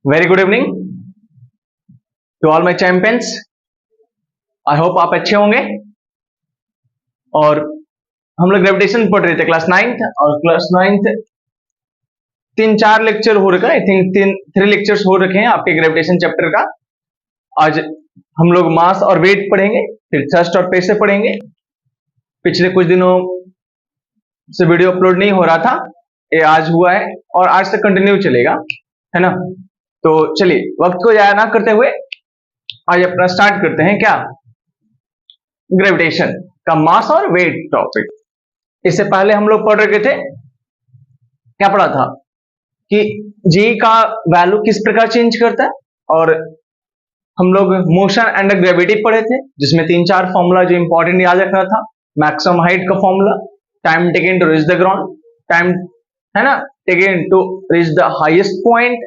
Very good evening to all my champions. I hope आप अच्छे होंगे। और हम लोग ग्रेविटेशन पढ़ रहे थे क्लास 9th, और क्लास 9th 3-4 लेक्चर हो रखा है। आई थिंक 3 लेक्चर्स हो रखे हैं आपके ग्रेविटेशन चैप्टर का। आज हम लोग मास और वेट पढ़ेंगे, फिर थ्रस्ट और प्रेशर पढ़ेंगे। पिछले कुछ दिनों से वीडियो अपलोड नहीं हो रहा था, ये आज हुआ है और आज तक कंटिन्यू चलेगा, है ना। तो चलिए वक्त को जाया ना करते हुए आज अपना स्टार्ट करते हैं। क्या ग्रेविटेशन का मास और वेट टॉपिक। इससे पहले हम लोग पढ़ रहे थे, क्या पढ़ा था कि जी का वैल्यू किस प्रकार चेंज करता है, और हम लोग मोशन एंड ग्रेविटी पढ़े थे, जिसमें 3-4 फॉर्मूला जो इंपॉर्टेंट याद रखना था। मैक्सिमम हाइट का formula, time taken to reach the ground, time है ना taken to reach the highest point,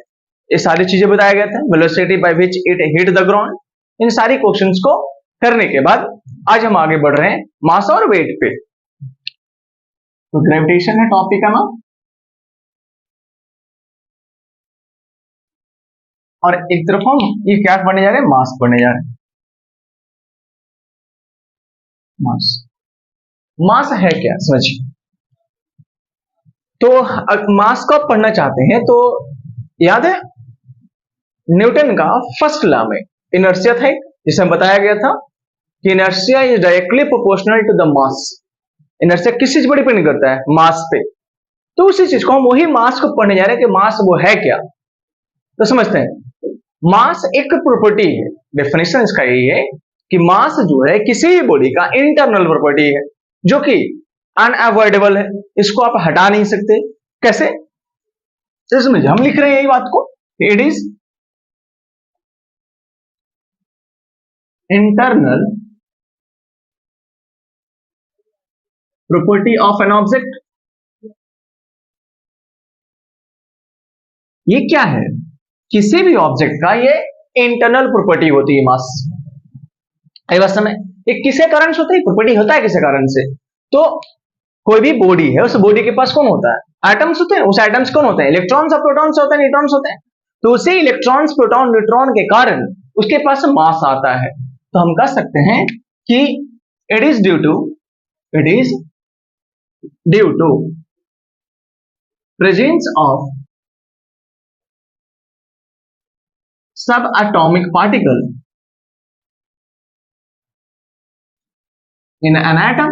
ये सारी चीजें बताया गया था। Velocity by which it hit the ground, इन सारी क्वेश्चंस को करने के बाद आज हम आगे बढ़ रहे हैं मास और वेट पे। तो ग्रेविटेशन है टॉपिक का नाम, और एक तरफ हम ये क्या पढ़ने जा रहे हैं, मास पढ़ने जा रहे हैं। मास, मास है क्या समझिए। तो मास को आप पढ़ना चाहते हैं तो याद है न्यूटन का फर्स्ट लॉ में इनर्शिया था, जिसमें बताया गया था कि inertia is directly proportional to the mass. Inertia किस चीज पर डिपेंड करता है, मास पे। तो उसी चीज को हम वही मास को पढ़ने जा रहे हैं कि मास वो है क्या। तो समझते हैं, मास एक प्रॉपर्टी है। डेफिनेशन इसका यही है कि मास जो है किसी भी बॉडी का इंटरनल प्रॉपर्टी है, जो कि अनअवॉइडेबल है, इसको आप हटा नहीं सकते। कैसे समझिए, हम लिख रहे हैं यही बात को, it is internal property of an object. ये क्या है, किसी भी ऑब्जेक्ट का ये इंटरनल प्रॉपर्टी होती है मास। वास्तव में ये किसके कारण से होता है, प्रॉपर्टी होता है किसके कारण से। तो कोई भी बॉडी है, उस बॉडी के पास कौन होता है, एटम्स होते हैं। उस एटम्स कौन होते हैं, इलेक्ट्रॉन्स और प्रोटॉन्स होते हैं, न्यूट्रॉन्स होते हैं। तो उसी इलेक्ट्रॉन्स प्रोटॉन न्यूट्रॉन के कारण उसके पास मास आता है। तो हम कह सकते हैं कि it is due to presence of sub atomic particle in an atom,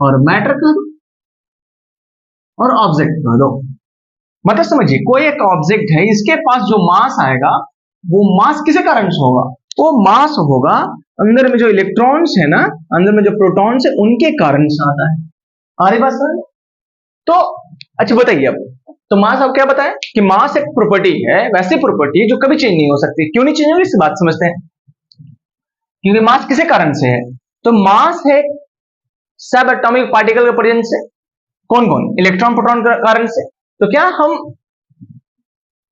और मैटर कर दो और ऑब्जेक्ट कर दो। मतलब समझिए, कोई एक ऑब्जेक्ट है, इसके पास जो मास आएगा वो मास किसी कारण से होगा, वो मास होगा अंदर में जो इलेक्ट्रॉन्स है ना, अंदर में जो प्रोटॉन्स है, उनके कारण से आता है। आ रही बात समझ। तो अच्छा बताइए, अब तो मास अब क्या बताया कि मास एक प्रॉपर्टी है, वैसी प्रॉपर्टी जो कभी चेंज नहीं हो सकती। क्यों नहीं चेंज होगी, इस बात समझते हैं। क्योंकि मास किसी कारण से है। तो मास है सब एटॉमिक पार्टिकल के प्रेजेंस से। कौन कौन, इलेक्ट्रॉन प्रोटॉन के कारण से। तो क्या हम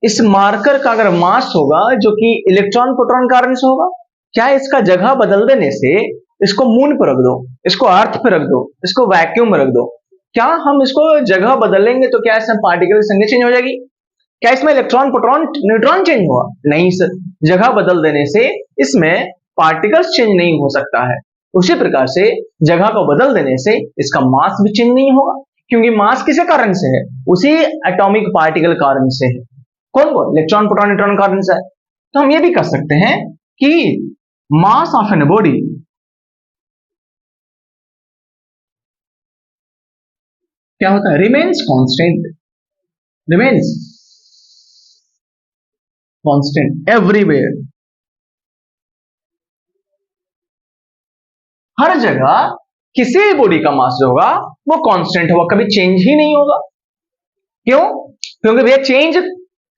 इस मार्कर का अगर मास होगा जो कि इलेक्ट्रॉन प्रोटॉन के कारण से होगा, क्या इसका जगह बदल देने से, इसको मून पर रख दो, इसको अर्थ पर रख दो, इसको वैक्यूम में रख दो, क्या हम इसको जगह बदलेंगे तो क्या इसमें पार्टिकल की संख्या चेंज हो जाएगी? क्या इसमें इलेक्ट्रॉन प्रोटॉन न्यूट्रॉन चेंज हुआ? नहीं सर, जगह बदल देने से इसमें पार्टिकल्स चेंज नहीं हो सकता है। उसी प्रकार से जगह को बदल देने से इसका मास भी चेंज नहीं होगा, क्योंकि मास किसी कारण से है, उसी एटॉमिक पार्टिकल कारण से है। कौन कौन, इलेक्ट्रॉन प्रोटॉन न्यूट्रॉन कारण से है। तो हम ये भी कह सकते हैं कि मास ऑफ एन बॉडी क्या होता है, रिमेन्स कांस्टेंट एवरीवेयर। हर जगह किसी भी बॉडी का मास जो होगा वो कांस्टेंट होगा, कभी चेंज ही नहीं होगा। क्यों? क्योंकि भैया चेंज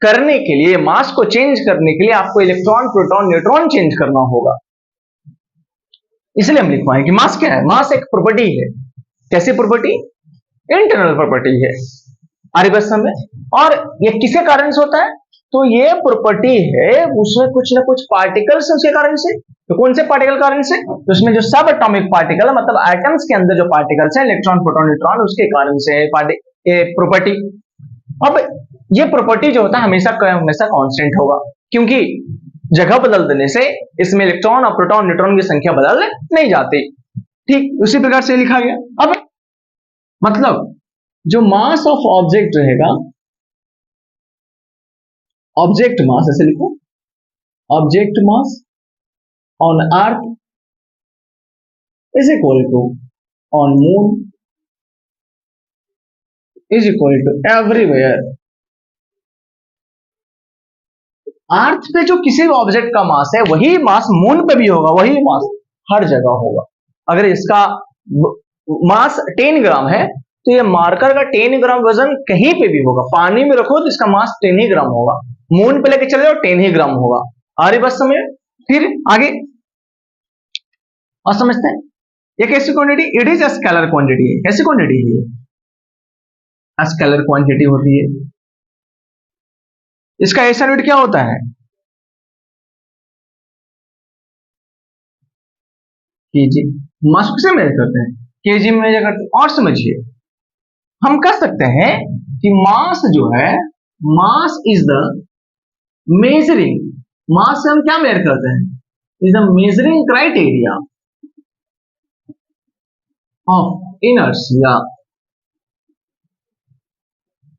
करने के लिए, मास को चेंज करने के लिए आपको इलेक्ट्रॉन प्रोटॉन न्यूट्रॉन चेंज करना होगा। इसलिए हम लिखवाएं कि मास क्या है, मास एक प्रॉपर्टी है। कैसी प्रॉपर्टी? इंटरनल प्रॉपर्टी है। आरी बस में, और ये किसके कारण से होता है, तो ये प्रॉपर्टी है उसमें कुछ ना कुछ पार्टिकल्स उसके कारण से। तो कौन से पार्टिकल कारण से? तो उसमें जो सब एटॉमिक पार्टिकल, मतलब एटम्स के अंदर जो पार्टिकल्स हैं, इलेक्ट्रॉन प्रोटॉन न्यूट्रॉन, उसके कारण से ये प्रॉपर्टी। अब ये प्रॉपर्टी जो होता है हमेशा हमेशा कांस्टेंट होगा, क्योंकि जगह बदल देने से इसमें इलेक्ट्रॉन और प्रोटॉन न्यूट्रॉन की संख्या बदल नहीं जाती। ठीक उसी प्रकार से लिखा गया। अब मतलब जो मास ऑफ ऑब्जेक्ट रहेगा, ऑब्जेक्ट मास ऐसे लिखो, object mass on earth is equal to on moon is equal to everywhere. Earth पे जो किसी भी ऑब्जेक्ट का मास है वही मास मून पे भी होगा, वही मास हर जगह होगा। अगर इसका मास 10 ग्राम है तो ये मार्कर का 10 ग्राम वजन कहीं पे भी होगा। पानी में रखो तो इसका मास 10 ही ग्राम होगा, मून पे लेके चले जाओ 10 ही ग्राम होगा। आ रही बस समय। फिर आगे और समझते हैं, ये कैसी quantity, it is a scalar quantity है। कैसी क्वांटिटी है, स्केलर क्वांटिटी होती है। इसका ऐसा यूनिट क्या होता है, केजी। मास किसे मेजर करते हैं, केजी में मेजर करते हैं। और समझिए हम कह सकते हैं कि मास जो है, mass is the measuring, mass से हम क्या मेजर करते हैं, is the measuring criteria of inertia.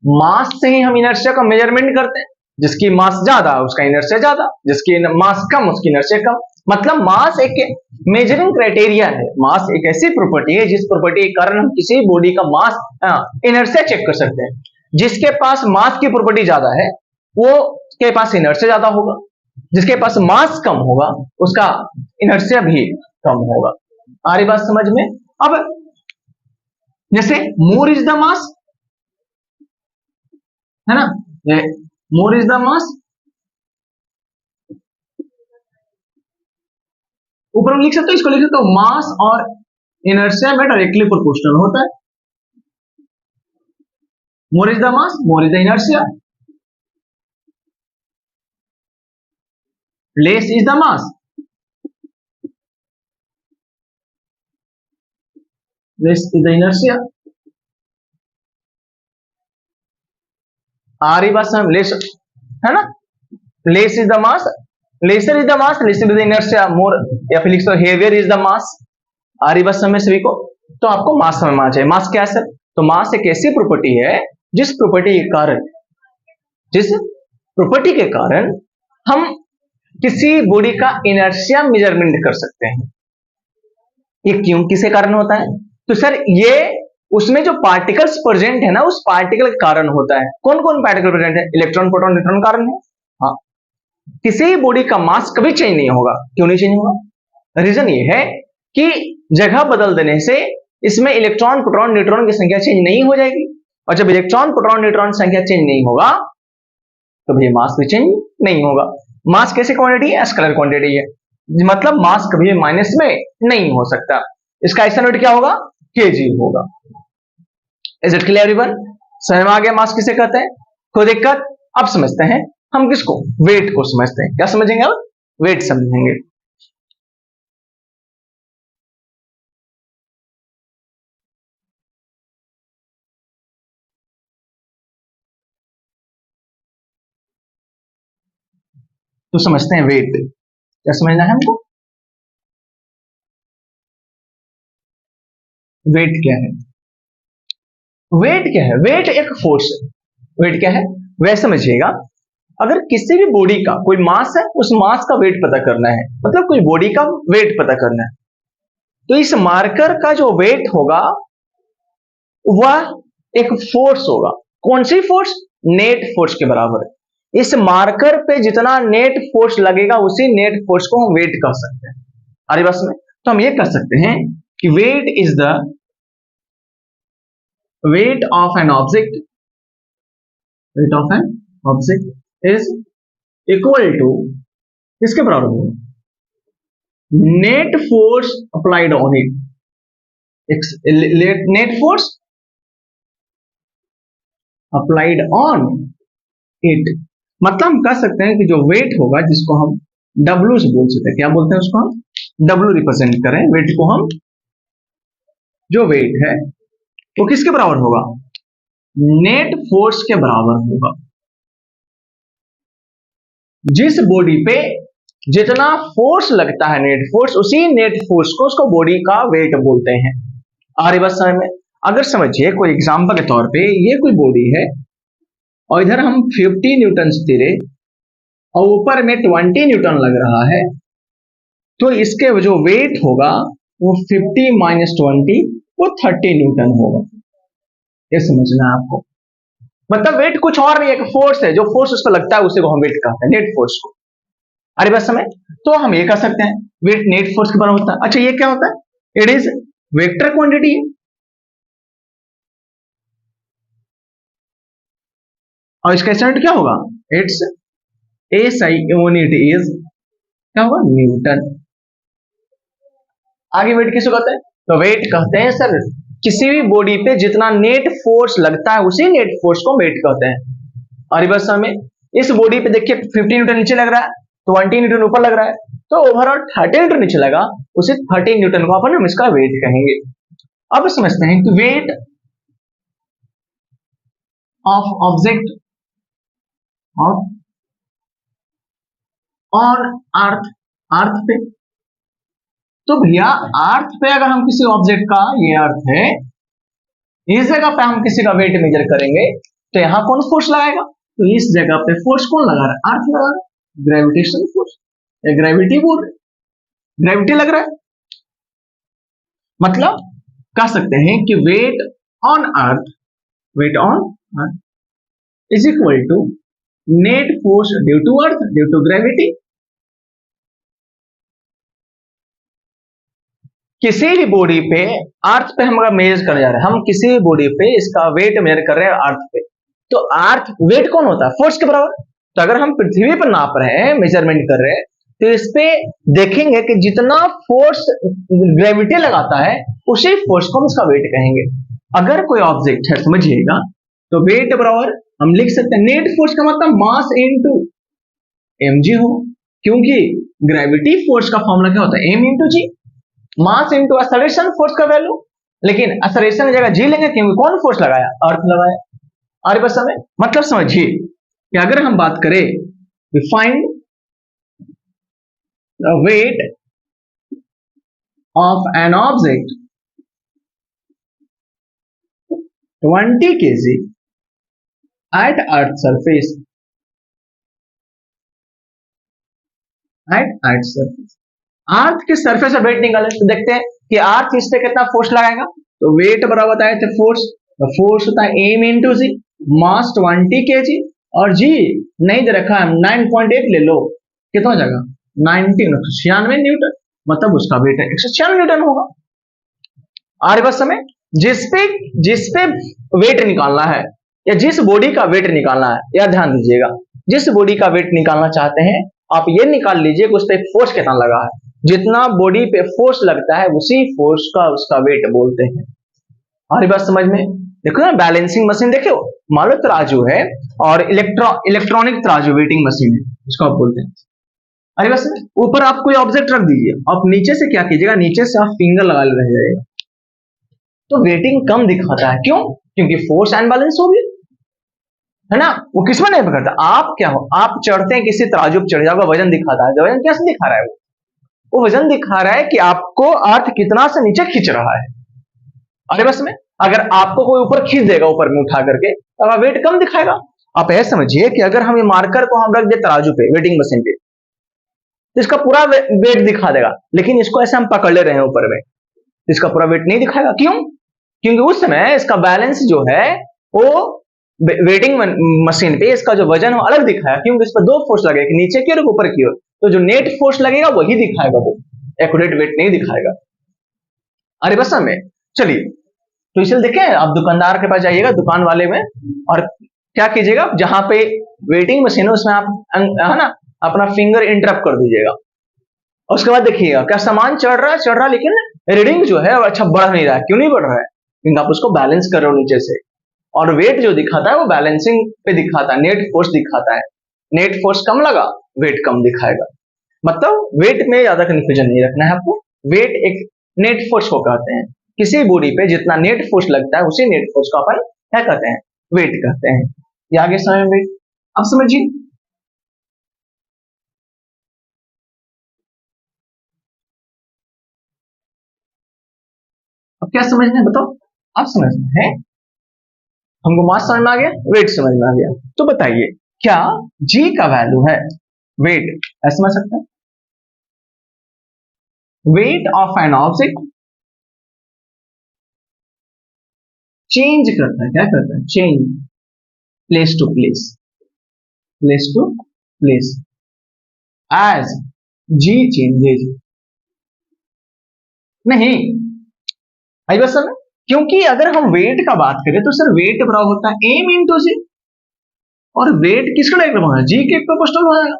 Mass से ही हम इनर्शिया का मेजरमेंट करते हैं। जिसकी मास ज्यादा उसका इनर्शिया ज्यादा, जिसकी मास कम उसकी इनर्शिया कम। मतलब मास एक मेजरिंग क्राइटेरिया है। मास एक ऐसी प्रॉपर्टी है जिस प्रॉपर्टी के कारण हम किसी बॉडी का मास इनर्शिया चेक कर सकते हैं। जिसके पास मास की प्रॉपर्टी ज्यादा है वो के पास इनर्शिया ज्यादा होगा, जिसके पास मास कम होगा उसका इनर्शिया भी कम होगा। आ रही बात समझ में। अब जैसे मोर इज द मास है ना, मोर इज द मास, ऊपर हम लिख सकते हो, इसको लिख सकते हो मास और इनर्शिया में डायरेक्टली प्रोपोर्शनल होता है। More is the mass, more is the inertia, less is the mass, less is the inertia. आ रही बात समझ, लेस है ना, less is the mass, lesser is the mass, lesser is the inertia, more या फिर लिख सकते हो हेवियर इज द मास। आ रही बात समझ सभी को। तो आपको मास समझना चाहिए। मास क्या है सर, तो मास एक ऐसी प्रॉपर्टी है जिस प्रॉपर्टी के कारण, जिस प्रॉपर्टी के कारण हम किसी बॉडी का इनर्शिया मेजरमेंट कर सकते हैं। ये क्यों किसके कारण होता है, तो सर ये उसमें जो पार्टिकल्स प्रेजेंट है ना उस पार्टिकल के कारण होता है। कौन कौन पार्टिकल प्रेजेंट है, इलेक्ट्रॉन प्रोटॉन न्यूट्रॉन कारण है। हाँ, किसी भी बॉडी का मास कभी चेंज नहीं होगा। क्यों नहीं चेंज होगा, रीजन ये है कि जगह बदल देने से इसमें इलेक्ट्रॉन प्रोटॉन न्यूट्रॉन की संख्या चेंज नहीं हो जाएगी, और जब इलेक्ट्रॉन प्रोटॉन न्यूट्रॉन संख्या चेंज नहीं होगा तो भाई मास भी चेंज नहीं होगा। मास कैसे क्वांटिटी है, स्केलर क्वांटिटी है, मतलब मास कभी भी माइनस में नहीं हो सकता। इसका ऐसा यूनिट क्या होगा, केजी होगा। इज इट क्लियर एवरीवन, समझ में आ गया मास किसे कहते हैं। कोई दिक्कत, अब समझते हैं हम किसको, वेट को समझते हैं। क्या समझेंगे, अब वेट समझेंगे। तो समझते हैं वेट, क्या समझना है हमको, वेट क्या है। वेट क्या है, वेट एक फोर्स है। वेट क्या है, वैसे समझिएगा, अगर किसी भी बॉडी का कोई मास है उस मास का वेट पता करना है, मतलब कोई बॉडी का वेट पता करना है, तो इस मार्कर का जो वेट होगा वह एक फोर्स होगा। कौन सी फोर्स, नेट फोर्स के बराबर है। इस मार्कर पे जितना नेट फोर्स लगेगा उसी नेट फोर्स को हम वेट कह सकते हैं। अरे बस में तो हम ये कह सकते हैं कि weight is the weight of an object, weight of an object is equal to, किसके बराबर होगा, net force applied on it, net force applied on it. मतलब हम कह सकते हैं कि जो वेट होगा जिसको हम W से बोल सकते हैं, क्या बोलते हैं उसको हम W रिप्रेजेंट करें वेट को हम, जो वेट है वो किसके बराबर होगा, नेट फोर्स के बराबर होगा। जिस बॉडी पे जितना फोर्स लगता है नेट फोर्स, उसी नेट फोर्स को उसको बॉडी का वेट बोलते हैं। आ रही बात समझ में? अगर समझिए कोई एग्जांपल के तौर पे ये कोई बॉडी है और इधर हम 50 न्यूटन दे रहे और ऊपर में 20 न्यूटन लग रहा है, तो इसके जो वेट होगा वो 50 माइनस 20 वो 30 न्यूटन होगा। ये समझना है आपको। मतलब वेट कुछ और नहीं है, एक फोर्स है, जो फोर्स उस पर लगता है उसे को हम वेट कहते हैं, नेट फोर्स को। अरे बस समय तो हम ये कह सकते हैं वेट नेट फोर्स के बराबर होता है। अच्छा ये क्या होता है? It is vector quantity. और इसका स्टैंडर्ड क्या होगा? इट्स एसआई यूनिट इज क्या होगा? न्यूटन। आगे वेट किसको कहते हैं? तो वेट कहते हैं सर किसी भी बॉडी पे जितना नेट फोर्स लगता है उसी नेट फोर्स को वेट कहते हैं। और बस में इस बॉडी पे देखिए 50 न्यूटन नीचे लग रहा है, 20 न्यूटन ऊपर लग रहा है, तो ओवरऑल 30 न्यूटन नीचे लगा, उसे 30 न्यूटन को अपन हम इसका वेट कहेंगे। अब समझते हैं कि weight of object on earth, earth पे। तो भैया अर्थ पे अगर हम किसी ऑब्जेक्ट का, ये अर्थ है, इस जगह पे हम किसी का वेट मेजर करेंगे तो यहां कौन फोर्स लगाएगा? तो इस जगह पे फोर्स कौन लगा रहा है? अर्थ लगा रहा है, ग्रेविटेशन फोर्स या ग्रेविटी बोल रहे, ग्रेविटी लग रहा है। मतलब कह सकते हैं कि weight on earth, weight on earth is equal to net force due to earth due to gravity. किसी भी बॉडी पे, अर्थ पे हम अगर मेजर करने जा रहे हैं, हम किसी भी बॉडी पे इसका वेट मेजर कर रहे हैं अर्थ पे, तो अर्थ वेट कौन होता है? फोर्स के बराबर। तो अगर हम पृथ्वी पर नाप रहे हैं, मेजरमेंट कर रहे हैं, तो इस पे देखेंगे कि जितना फोर्स ग्रेविटी लगाता है उसी फोर्स को हम इसका वेट कहेंगे। अगर कोई ऑब्जेक्ट है, समझिएगा, तो वेट बराबर हम लिख सकते हैं नेट फोर्स का मतलब मास इनटू mg हो, क्योंकि ग्रेविटी फोर्स का फॉर्मूला क्या होता है? m इंटू जी। मास इंटू एक्सेलरेशन फोर्स का वैल्यू, लेकिन एक्सेलरेशन की जगह जी लेंगे क्योंकि कौन फोर्स लगाया? अर्थ लगाया। और बस हमें मतलब समझिए कि अगर हम बात करें find the weight of an object 20 kg at earth surface, at earth surface, earth के सरफेस पर वेट निकाले तो देखते हैं कि अर्थ इस पे कितना फोर्स लगाएगा। तो वेट बराबर होता है फोर्स, तो फोर्स होता है m इंटू जी, मास 20 kg, और जी नहीं दे रखा है 9.8 ले लो, कितना हो जाएगा? 96 न्यूटन, मतलब उसका वेट है 196 न्यूटन होगा। और बस समय जिस पे वेट निकालना है या जिस बॉडी का वेट निकालना है, या ध्यान दीजिएगा, जिस बॉडी का वेट निकालना चाहते हैं आप ये निकाल लीजिए कि उस पर फोर्स कितना लगा है। जितना बॉडी पे फोर्स लगता है उसी फोर्स का उसका वेट बोलते हैं। हमारी बात समझ में? देखो ना, बैलेंसिंग मशीन देखो, मान लो तराजू है और इलेक्ट्रॉनिक तराजू वेटिंग मशीन है, इसको आप बोलते हैं। अरे बस ऊपर आप कोई ऑब्जेक्ट रख दीजिए, आप नीचे से क्या कीजिएगा, नीचे से आप फिंगर लगा रह जाएगा, तो वेटिंग कम दिखाता है। क्यों? क्योंकि फोर्स अनबैलेंस हो गई है ना। वो किसमें नहीं पकड़ता। आप क्या हो, आप चढ़ते हैं किसी तराजू पर चढ़ जाओगे, वजन दिखाता है, वजन कैसे दिखा रहा है? वो वजन दिखा रहा है कि आपको अर्थ कितना से नीचे खींच रहा है। अरे बस में अगर आपको कोई ऊपर खींच देगा, ऊपर में उठा करके, तो आप वेट कम दिखाएगा। आप ऐसे समझिए कि अगर हम ये मार्कर को हम रख दे तराजू पे, वेटिंग मशीन पे, तो इसका पूरा वेट दिखा देगा, लेकिन इसको ऐसे हम पकड़ ले रहे हैं ऊपर में, इसका पूरा वेट नहीं दिखाएगा। क्यों? क्योंकि उस समय इसका बैलेंस जो है वो वेटिंग मशीन पे इसका जो वजन है अलग दिखाया, क्योंकि इस पर दो फोर्स लगेगा, नीचे की और ऊपर की ओर, तो जो नेट फोर्स लगेगा वही दिखाएगा, वो एक्यूरेट वेट नहीं दिखाएगा। अरे बस में चलिए, तो इसलिए देखें, आप दुकानदार के पास जाइएगा, दुकान वाले में, और क्या कीजिएगा, जहां पे वेटिंग मशीन है उसमें आप है ना अपना फिंगर इंटरप्ट कर दीजिएगा, और उसके बाद देखिएगा क्या सामान चढ़ रहा है, लेकिन रीडिंग जो है अच्छा बढ़ नहीं रहा है। क्यों नहीं बढ़ रहा है? क्योंकि आप उसको बैलेंस कर रहे हो नीचे से, और वेट जो दिखाता है वो बैलेंसिंग पे दिखाता है, नेट फोर्स दिखाता है। नेट फोर्स कम लगा, वेट कम दिखाएगा। मतलब वेट में ज्यादा कंफ्यूजन नहीं रखना है आपको। वेट एक नेट फोर्स को कहते हैं, किसी बॉडी पे जितना नेट फोर्स लगता है उसी नेट फोर्स को अपन क्या कहते हैं? वेट कहते हैं। ये आगे समझ में, अब समझिए अब क्या समझना है बताओ, अब समझना है, हमको मास समझ में आ गया, वेट समझ में आ गया, तो बताइए क्या जी का वैल्यू है वेट, ऐसा समझ सकते हैं, weight of an object change करता है, क्या करता है, change place to place, place to place as g changes, नहीं आई बस समझ, क्योंकि अगर हम वेट का बात करें तो सर वेट बराबर होता है एम इंटू जी, और वेट किसका डायग्राम होगा, जी के प्रोपोर्शनल हो जाएगा,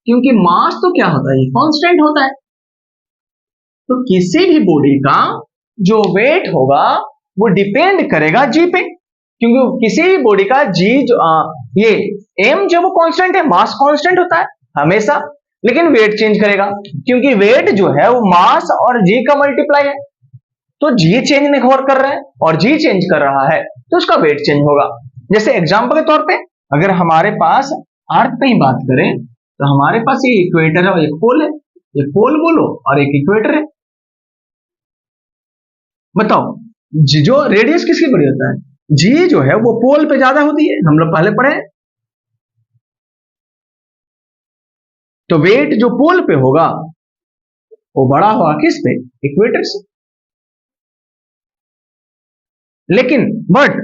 क्योंकि मास तो क्या होता है, कांस्टेंट होता है, तो किसी भी बॉडी का जो वेट होगा वो डिपेंड करेगा जी पे, क्योंकि किसी भी बॉडी का जी जो ये एम जो वो कांस्टेंट है, मास कांस्टेंट होता है हमेशा, लेकिन वेट चेंज करेगा, क्योंकि वेट जो है वो मास और जी का मल्टीप्लाई है, तो जी चेंज नहीं कर रहा है और जी चेंज कर रहा है तो उसका वेट चेंज होगा। जैसे एग्जांपल के तौर पे अगर हमारे पास अर्थ पे ही बात करें तो हमारे पास ये इक्वेटर है और एक पोल है, ये पोल बोलो और एक इक्वेटर है, बताओ जो रेडियस किसकी बड़ी होता है, जी जो है वो पोल पे ज्यादा होती है, हम लोग पहले पढ़े, तो वेट जो पोल पे होगा वो बड़ा होगा किस पे, इक्वेटर से, लेकिन बट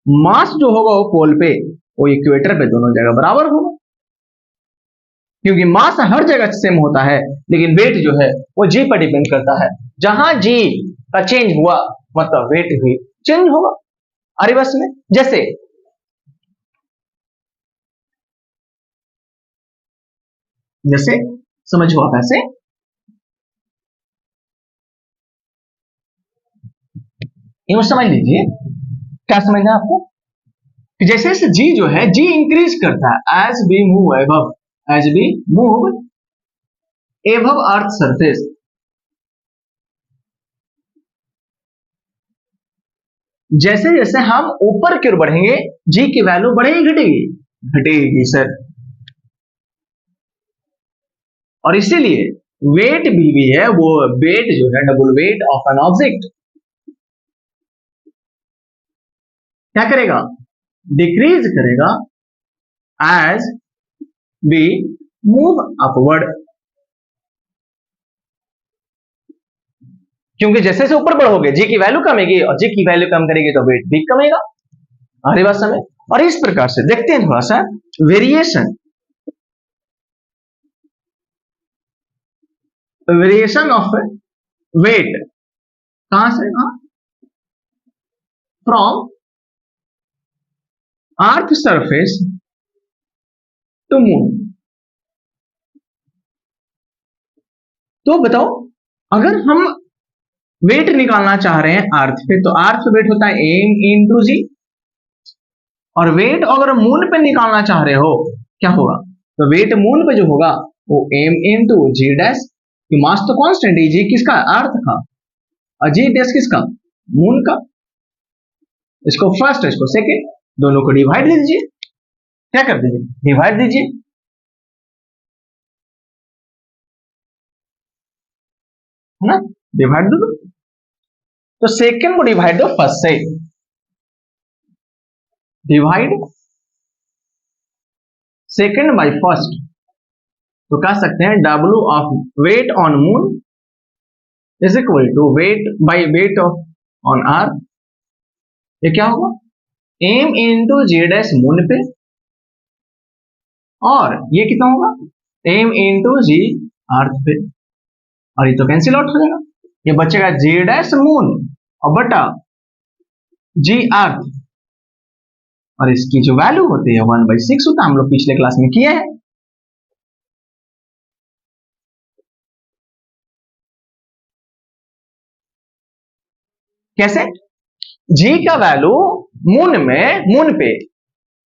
मास जो होगा वो पोल पे वो इक्वेटर पे दोनों जगह बराबर होगा, क्योंकि मास हर जगह सेम होता है, लेकिन वेट जो है वो जी पर डिपेंड करता है, जहां जी का चेंज हुआ मतलब वेट भी चेंज होगा। अरे बस में जैसे जैसे समझो आप ऐसे, यूं समझ लीजिए, क्या समझना है आपको, कि जैसे जैसे जी जो है जी इंक्रीज करता है as we move above, as we move above earth surface, जैसे जैसे हम ऊपर की ओर बढ़ेंगे जी की वैल्यू बढ़ेगी घटेगी, घटेगी सर, और इसीलिए वेट भी है वो, वेट जो है double wait of an object क्या करेगा, डिक्रीज करेगा एज वी मूव अपवर्ड, क्योंकि जैसे जैसे ऊपर बढ़ोगे जी की वैल्यू कमेगी और जी की वैल्यू कम करेगी तो वेट भी कमेगा। हमारी बात समझ, और इस प्रकार से देखते हैं थोड़ा सा वेरिएशन, वेरिएशन ऑफ वेट कहां से, from earth surface to moon, तो बताओ अगर हम वेट निकालना चाह रहे हैं अर्थ पे तो अर्थ वेट होता है एम इंटू जी, और वेट अगर मून पे निकालना चाह रहे हो क्या होगा, तो वेट मून पे जो होगा वो एम इंटू जी डैश, मास तो कांस्टेंट है, जी किसका, अर्थ का, और जी डैश किसका, मून का, इसको फर्स्ट इसको सेकेंड दोनों को डिवाइड दे दीजिए, क्या कर दीजिए, डिवाइड दीजिए, है ना, डिवाइड दो, तो सेकेंड को डिवाइड दो फर्स्ट से, डिवाइड सेकेंड बाय फर्स्ट, तो कह सकते हैं W of weight on moon is equal to weight by weight of on earth, ये क्या होगा, M into g dash moon पे, और ये कितना होगा, एम इंटू जी अर्थ पे, और ये तो कैंसिल आउट हो जाएगा, ये बचेगा जी डैश मून और बटा जी अर्थ, और इसकी जो वैल्यू होती है 1/6 होता है, हम लोग पिछले क्लास में किए हैं, कैसे, जी का वैल्यू मून पे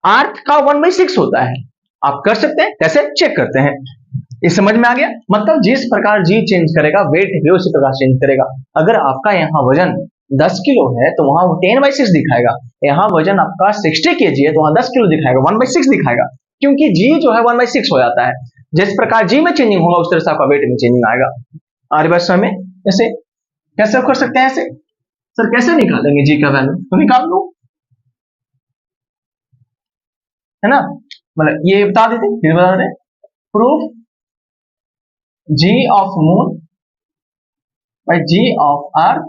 अर्थ का 1/6 होता है, आप कर सकते हैं, कैसे चेक करते हैं, ये समझ में आ गया, मतलब जिस प्रकार जी चेंज करेगा वेट भी उसी प्रकार चेंज करेगा, अगर आपका यहाँ वजन 10 किलो है तो वहां वो 10/6 दिखाएगा, यहाँ वजन आपका 60 kg है तो वहां 10 किलो दिखाएगा, 1/6 दिखाएगा, क्योंकि जी जो है 1/6 हो जाता है, जिस प्रकार जी में चेंजिंग होगा उस तरह से आपका वेट में चेंजिंग आएगा। आगे बात में ऐसे कैसे कर सकते हैं, ऐसे सर कैसे निकालेंगे जी का वैल्यू, तो निकाल लो, है ना। मतलब ये बता देते, फिर बता रहे, proof g of moon by g of earth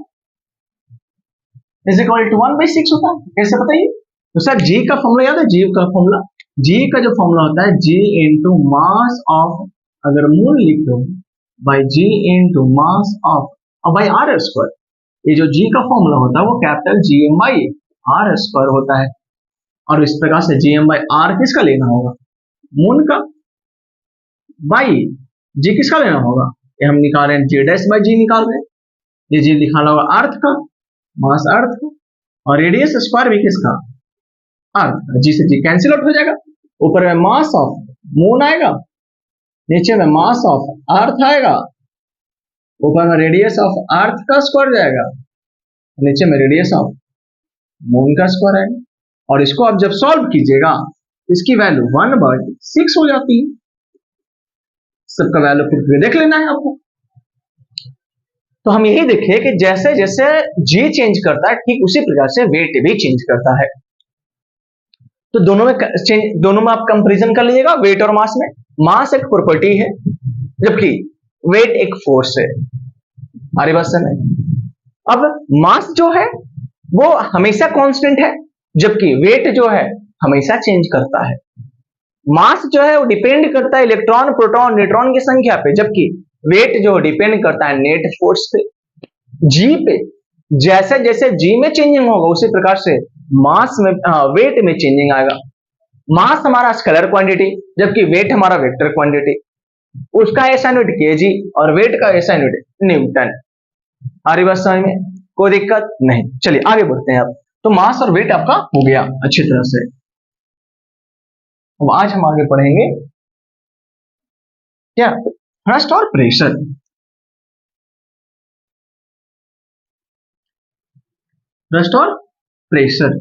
is equal to 1/6 होता है। कैसे बताइए, तो सर जी का फॉर्मूला याद है, जी का फॉर्मूला, जी का जो फॉर्मूला होता है जी इंटू मास ऑफ, अगर मूल लिख दो, by G into mass of और बाई आर स्क्वायर। ये जो जी का फॉर्मूला होता है वो capital G M by R square होता है। और इस प्रकार से जी एम बाई आर किसका लेना होगा, मून का, बाई जी किसका लेना होगा, ये हम निकाल रहे हैं जी डैश बाई जी निकाल रहे हैं, ये जी निकालना होगा अर्थ का, मास अर्थ का, और रेडियस स्क्वायर भी किसका, अर्थ का। जी से जी कैंसिल आउट हो जाएगा, ऊपर में मास ऑफ मून आएगा, नीचे में मास ऑफ अर्थ आएगा, ऊपर में रेडियस ऑफ अर्थ का स्क्वायर जाएगा, नीचे में रेडियस ऑफ मून का स्क्वायर आएगा। और इसको आप जब सॉल्व कीजिएगा इसकी वैल्यू 1/6 हो जाती है। सबका वैल्यू फिर देख लेना है आपको। तो हम यही देखे कि जैसे जैसे जी चेंज करता है ठीक उसी प्रकार से वेट भी चेंज करता है। तो दोनों में आप कंपैरिजन कर लीजिएगा, वेट और मास में। मास एक प्रॉपर्टी है जबकि वेट एक फोर्स है। हमारी बात समझ। अब मास जो है वो हमेशा कांस्टेंट है जबकि वेट जो है हमेशा चेंज करता है। मास जो है वो डिपेंड करता है इलेक्ट्रॉन प्रोटॉन न्यूट्रॉन की संख्या पे, जबकि वेट जो डिपेंड करता है नेट फोर्स पे, जी पे। जैसे जैसे जी में चेंजिंग होगा उसी प्रकार से मास में वेट में चेंजिंग आएगा। मास हमारा स्केलर क्वांटिटी जबकि वेट हमारा वेक्टर क्वांटिटी, उसका ऐसा यूनिट केजी और वेट का ऐसा यूनिट न्यूटन। हमारी बात समझ में, कोई दिक्कत नहीं। चलिए आगे बढ़ते हैं। अब तो मास और वेट आपका हो गया अच्छी तरह से। अब आज हम आगे पढ़ेंगे क्या, थ्रस्ट और प्रेशर। थ्रस्ट और प्रेशर।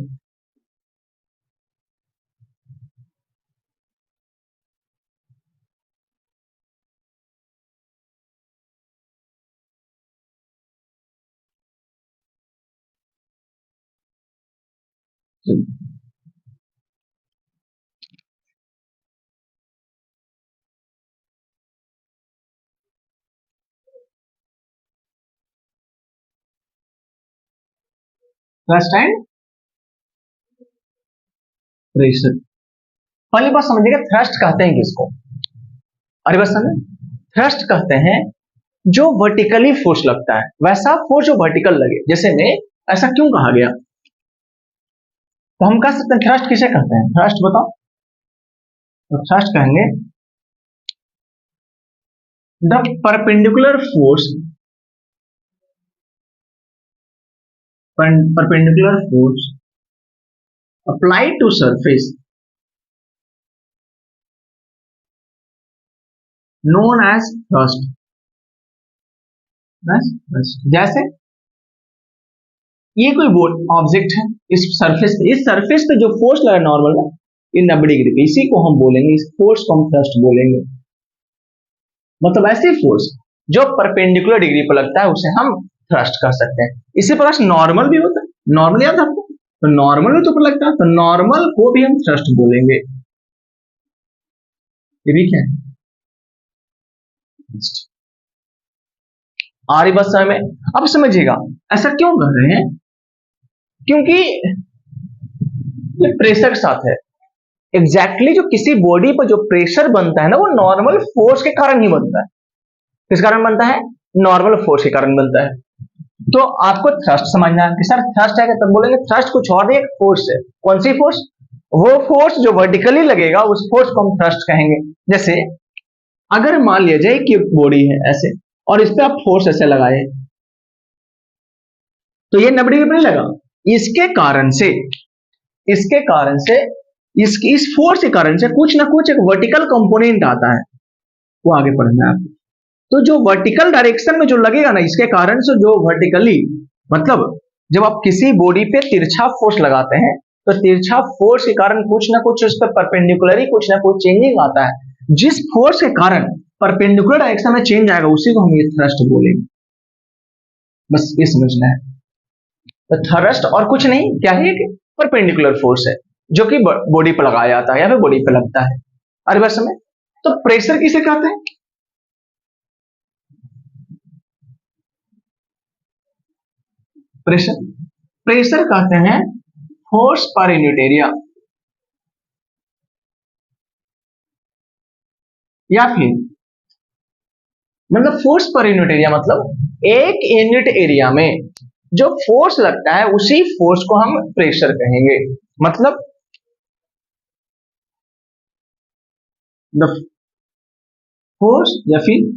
Thrust and pressure. पहली बात समझिएगा, थ्रस्ट कहते हैं किसको। अरे बस समझे, थ्रस्ट कहते हैं जो वर्टिकली फोर्स लगता है, वैसा फोर्स जो वर्टिकल लगे। जैसे में ऐसा क्यों कहा गया, तो हम कह सकते हैं थ्रस्ट किसे कहते हैं, थ्रस्ट बताओ। तो थ्रस्ट कहेंगे the perpendicular force, perpendicular force applied to surface known as thrust। जैसे ये कोई ऑब्जेक्ट है, इस सरफेस पे जो फोर्स लगा नॉर्मल ना, ये 90 डिग्री पे, इसी को हम बोलेंगे, इस फोर्स को हम थ्रस्ट बोलेंगे। मतलब ऐसी फोर्स जो परपेंडिकुलर डिग्री पर लगता है उसे हम थ्रस्ट कर सकते हैं। इसी प्रकार नॉर्मल भी होता है, नॉर्मल याद आपको, तो नॉर्मल भी तो ऊपर लगता है, तो नॉर्मल को भी हम थ्रस्ट बोलेंगे। ये भी क्या है, आ रही बात समझ में। अब समझिएगा ऐसा क्यों कर रहे हैं, क्योंकि ये प्रेशर के साथ है। एग्जैक्टली जो किसी बॉडी पर जो प्रेशर बनता है ना, वो नॉर्मल फोर्स के कारण ही बनता है। किस कारण बनता है, नॉर्मल फोर्स के कारण बनता है। तो आपको थ्रस्ट समझना है कि सर थ्रस्ट है, तब बोलेंगे थ्रस्ट कुछ और नहीं, एक फोर्स है। कौन सी फोर्स, वो फोर्स जो वर्टिकली लगेगा उस फोर्स को हम थ्रस्ट कहेंगे। जैसे अगर मान लिया जाए कि बॉडी है ऐसे और इस पे आप फोर्स ऐसे लगाए तो ये 90 डिग्री पर नहीं लगा, इसके कारण से इस फोर्स के कारण से कुछ ना कुछ एक वर्टिकल कंपोनेंट आता है, वो आगे पढ़ना है आपको। तो जो वर्टिकल डायरेक्शन में जो लगेगा ना, इसके कारण से जो वर्टिकली, मतलब जब आप किसी बॉडी पे तिरछा फोर्स लगाते हैं तो तिरछा फोर्स के कारण कुछ ना कुछ उस पर परपेंडिकुलरी कुछ ना कुछ चेंजिंग आता है। जिस फोर्स के कारण परपेंडिकुलर डायरेक्शन में चेंज आएगा उसी को हम ये थ्रस्ट बोलेंगे। बस ये समझना है। तो थ्रस्ट और कुछ नहीं, क्या है, एक परपेंडिकुलर फोर्स है जो कि बॉडी पर लगाया जाता है या फिर बॉडी पर लगता है। अरे बस में तो प्रेशर किसे कहते हैं? प्रेशर प्रेशर कहते हैं फोर्स पर यूनिट एरिया, या फिर मतलब फोर्स पर यूनिट एरिया मतलब एक यूनिट एरिया में जो फोर्स लगता है उसी फोर्स को हम प्रेशर कहेंगे। मतलब द फोर्स या फिर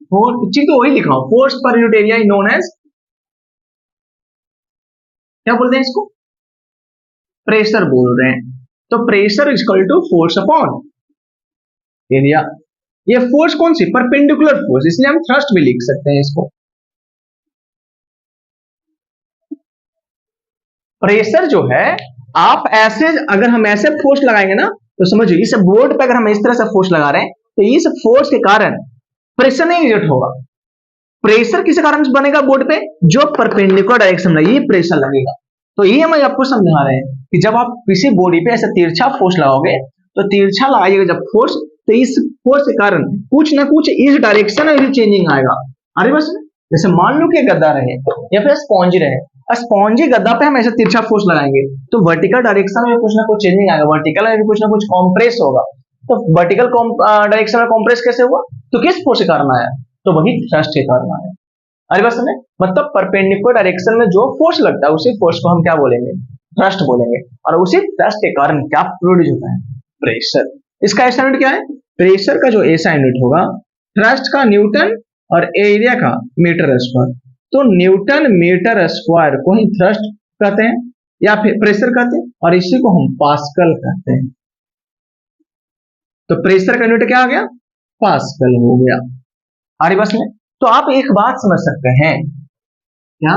फोर्स, ठीक है वही लिखा हूं, फोर्स पर unit area is known as, क्या बोलते हैं इसको, प्रेशर बोल रहे हैं। तो pressure is equal to force upon area. ये फोर्स कौन सी, परपेंडिकुलर फोर्स, इसलिए हम थ्रस्ट भी लिख सकते हैं इसको। प्रेशर जो है, आप ऐसे अगर हम ऐसे फोर्स लगाएंगे ना तो समझिए इस बोर्ड पे अगर हम इस तरह से फोर्स लगा रहे हैं तो इस फोर्स के कारण प्रेशर नहीं एग्जर्ट होगा। प्रेशर किस कारण से बनेगा बोर्ड पे, जो परपेंडिकुलर डायरेक्शन में ये प्रेशर लगेगा। तो ये हम आपको समझा रहे हैं कि जब आप किसी बॉडी पे ऐसे तिरछा फोर्स लगाओगे तो तिरछा लगाइएगा जब फोर्स, तो इस फोर्स के कारण कुछ ना कुछ इस डायरेक्शन में भी चेंजिंग आएगा। अरे बस जैसे मान लो कि गद्दा रहे या फिर स्पॉन्ज रहे, स्पॉन्जी गद्दा पे हम ऐसे तिरछा फोर्स लगाएंगे तो वर्टिकल डायरेक्शन में कुछ ना कुछ चेंजिंग आएगा, वर्टिकल में भी कुछ ना कुछ कॉम्प्रेस होगा। तो वर्टिकल डायरेक्शन में कॉम्प्रेस कैसे हुआ, तो किस फोर्स के कारण आया, तो वही थ्रस्ट के कारण आया। अरे बस में मतलब परपेंडिकुलर डायरेक्शन में जो फोर्स लगता है उसी फोर्स को हम क्या बोलेंगे, थ्रस्ट बोलेंगे। और उसी थ्रस्ट के कारण क्या प्रोड्यूस होता है, प्रेशर। इसका ऐसा यूनिट क्या है, प्रेशर का जो ऐसा यूनिट होगा, थ्रस्ट का न्यूटन और एरिया का मीटर स्क्वायर। तो न्यूटन मीटर स्क्वायर को ही थ्रस्ट कहते हैं या फिर प्रेशर कहते हैं, और इसी को हम पास्कल कहते हैं। तो प्रेशर का यूनिट क्या आ गया, पास्कल हो गया। आरी बस में तो आप एक बात समझ सकते हैं क्या,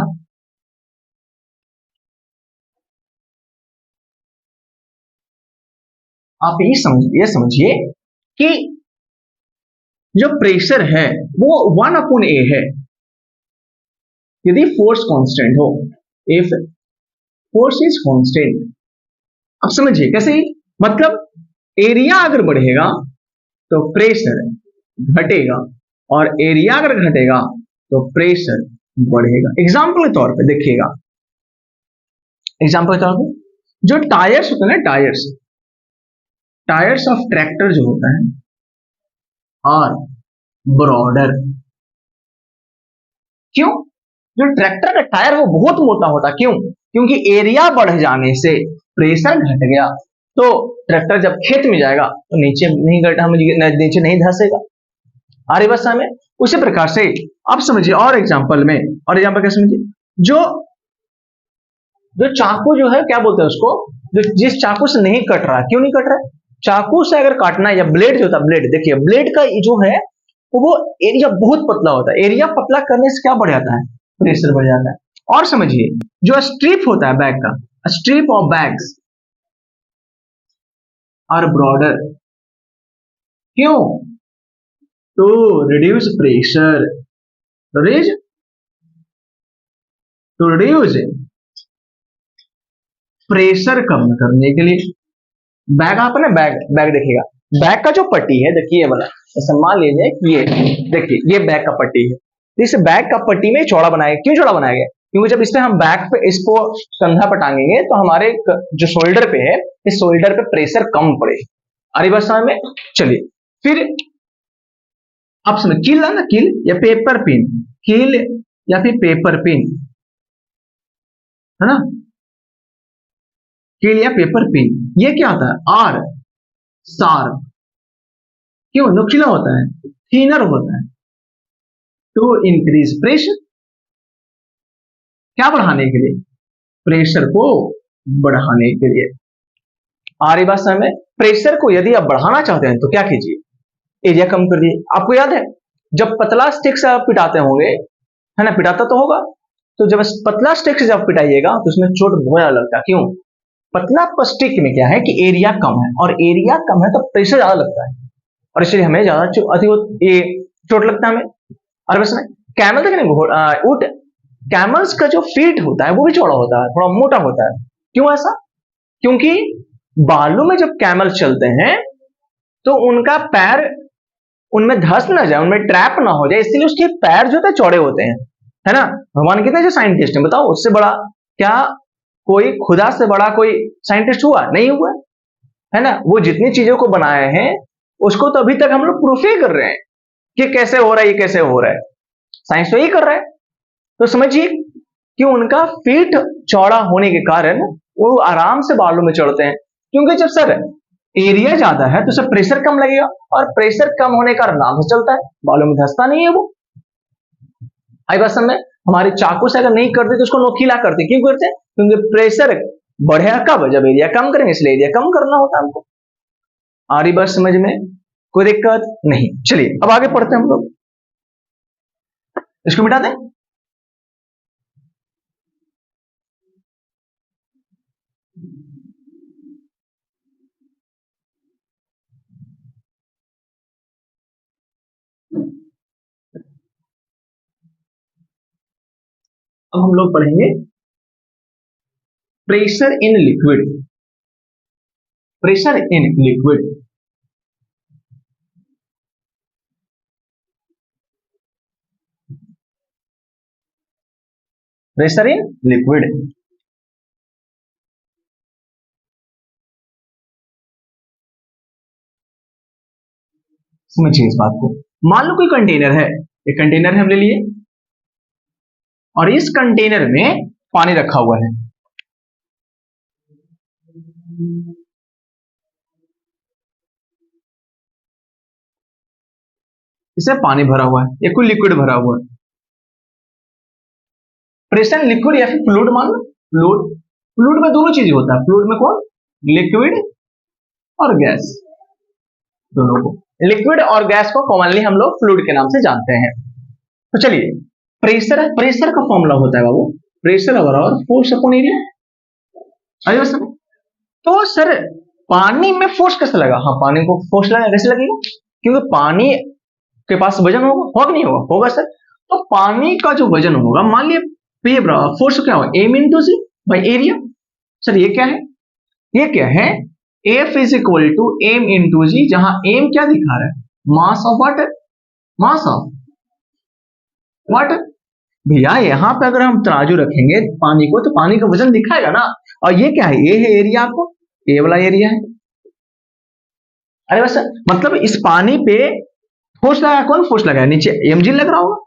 आप ये समझिए कि जो प्रेशर है वो 1/A है यदि फोर्स कांस्टेंट हो, इफ फोर्स इज कांस्टेंट। अब समझिए कैसे, मतलब एरिया अगर बढ़ेगा तो प्रेशर घटेगा और एरिया अगर घटेगा तो प्रेशर बढ़ेगा। एग्जाम्पल के तौर पे देखिएगा, एग्जाम्पल के तौर पे जो टायर्स होते हैं ना, टायर्स ऑफ ट्रैक्टर जो होता है और ब्रॉडर, क्यों, जो ट्रैक्टर का टायर वो बहुत मोटा होता, क्यों, क्योंकि एरिया बढ़ जाने से प्रेशर घट गया। तो ट्रैक्टर जब खेत में जाएगा तो नीचे नहीं घटा, नीचे नहीं धंसेगा। आरे बस हमें उसी प्रकार से आप समझिए, और एग्जांपल में, और एग्जांपल क्या समझिए, जो जो चाकू जो है क्या बोलते हैं उसको, जो जिस चाकू से नहीं कट रहा, क्यों नहीं कट रहा, चाकू से अगर काटना है, या ब्लेड जो होता है, ब्लेड देखिए, ब्लेड का जो है वो एरिया बहुत पतला होता है, एरिया पतला करने से क्या बढ़ जाता है, प्रेशर बढ़ जाता है। और समझिए जो स्ट्रिप होता है बैग का, स्ट्रिप ऑफ बैग्स और ब्रॉडर, क्यों, to reduce pressure, to reduce pressure कम करने के लिए। बैग आप ना बैग देखिएगा, बैग का जो पट्टी है देखिए वाला, जैसे मान लीजिए कि ये देखिए ये बैग का पट्टी है, इस बैग का पट्टी में चौड़ा बनाया, क्यों चौड़ा बनाया गया, क्योंकि जब इसमें हम बैग पे इसको कंधा पर टांगेंगे तो हमारे जो शोल्डर पे है, इस शोल्डर पे प्रेशर कम पड़े। अरे बस में चलिए फिर आप समझ, किल है ना, किल या पेपर पिन, किल या फिर पेपर पिन, है ना, किल या पेपर पिन, ये क्या होता है, आर शार्प, क्यों, नुकीला होता है, थिनर होता है, टू इंक्रीज प्रेशर, क्या बढ़ाने के लिए, प्रेशर को बढ़ाने के लिए। आरी बात समझ में, प्रेशर को यदि आप बढ़ाना चाहते हैं तो क्या कीजिए, एरिया कम कर दिए। आपको याद है जब पतला स्टिक से आप पिटाते होंगे, है ना, पिटाता तो होगा, तो जब पतला स्टिक से जब पिटाइएगा तो उसमें चोट बहुत ज्यादा लगता है, क्यों, पतला स्टिक में क्या है कि एरिया कम है, और एरिया कम है तो प्रेशर ज्यादा लगता है, और इसलिए हमें ज्यादा ये चोट लगता है हमें। और बस में कैमल देखे ऊंट, कैमल्स का जो फीट होता है वो भी चौड़ा होता है, थोड़ा मोटा होता है। क्यों ऐसा? क्योंकि बालू में जब कैमल चलते हैं तो उनका पैर उनमें धंस ना जाए, उनमें ट्रैप ना हो जाए, इसलिए उसके पैर जो थे चौड़े होते हैं, है ना। भगवान कितने जो साइंटिस्ट हैं, बताओ उससे बड़ा क्या कोई खुदा से बड़ा कोई साइंटिस्ट हुआ? नहीं हुआ, है ना। वो जितनी चीजों को बनाए हैं उसको तो अभी तक हम लोग प्रूफ ही कर रहे हैं कि कैसे हो रहा है, ये कैसे हो रहा है, साइंस तो यही कर रहा है। तो समझिए कि उनका फीट चौड़ा होने के कारण वो आराम से बालू में चढ़ते हैं, क्योंकि जब सर एरिया ज्यादा है तो सर प्रेशर कम लगेगा, और प्रेशर कम होने का आराम से चलता है, बालू में धंसता नहीं है वो। आई बात समझ में? हमारे चाकू से अगर नहीं करते तो उसको नोकीला करते, क्यों करते हैं? क्योंकि प्रेशर बढ़ेगा कब? जब एरिया कम करेंगे, इसलिए एरिया कम करना होता है हमको। आ रही बात समझ में? कोई दिक्कत नहीं। चलिए अब आगे पढ़ते हैं हम लोग, इसको मिटा दें। अब हम लोग पढ़ेंगे pressure in liquid. Pressure in liquid, pressure in liquid. समझिए इस बात को। मान लो कोई कंटेनर है, एक कंटेनर हम ले लिए और इस कंटेनर में पानी रखा हुआ है। इसमें पानी भरा हुआ है, एक कोई लिक्विड भरा हुआ है। प्रेशर लिक्विड या फिर फ्लूइड मान लो, फ्लूइड। फ्लूइड में दोनों चीजें होता है, फ्लूइड में कौन? लिक्विड और गैस, दोनों को। लिक्विड और गैस को कॉमनली हम लोग फ्लूइड के नाम से जानते हैं। तो चलिए, प्रेशर, प्रेशर का फॉर्मूला होता है बाबू, प्रेशर और फोर्स अपॉन एरिया। अरे सर, तो सर पानी में फोर्स कैसे लगा? हाँ, पानी को फोर्स लगा, कैसे लगेगा? क्योंकि पानी के पास वजन होगा कि नहीं होगा? होगा सर। तो पानी का जो वजन होगा, मान लिया ये फोर्स क्या होगा? M into C by area. Sir ये क्या है? ये क्या है? F is equal to M into G, जहां एम क्या दिखा रहा है? Mass of water, mass of water. भैया यहाँ पे अगर हम तराजू रखेंगे पानी को, तो पानी का वजन दिखाएगा ना। और ये क्या है? ये है एरिया, आपको ये वाला एरिया है। अरे बस मतलब इस पानी पे फोर्स लगाया, कौन फोर्स लगाया? नीचे एमजी लग रहा होगा।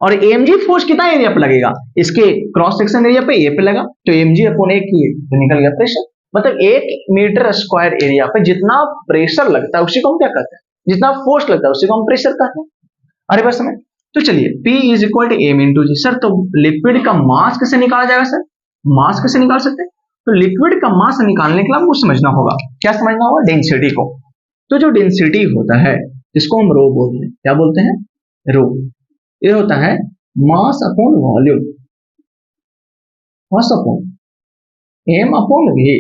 और एमजी फोर्स कितना एरिया पे लगेगा? इसके क्रॉस सेक्शन एरिया पे, ए पे लगा, तो एमजी अपॉन ए की तो निकल गया प्रेशर। मतलब 1 मीटर स्क्वायर एरिया पे जितना प्रेशर लगता है उसी को हम क्या कहते हैं? जितना फोर्स लगता है उसी को हम प्रेशर कहते हैं। अरे बस समय, तो चलिए P is equal to M into g. Sir तो लिक्विड का मास कैसे निकाला जाएगा? सर मास कैसे निकाल सकते हैं? तो लिक्विड का मास निकालने के लिए हमको समझना होगा, क्या समझना होगा? डेंसिटी को। तो जो डेंसिटी होता है जिसको हम रो बोलते हैं, क्या बोलते हैं? रो। ये होता है mass upon volume, mass upon m upon v.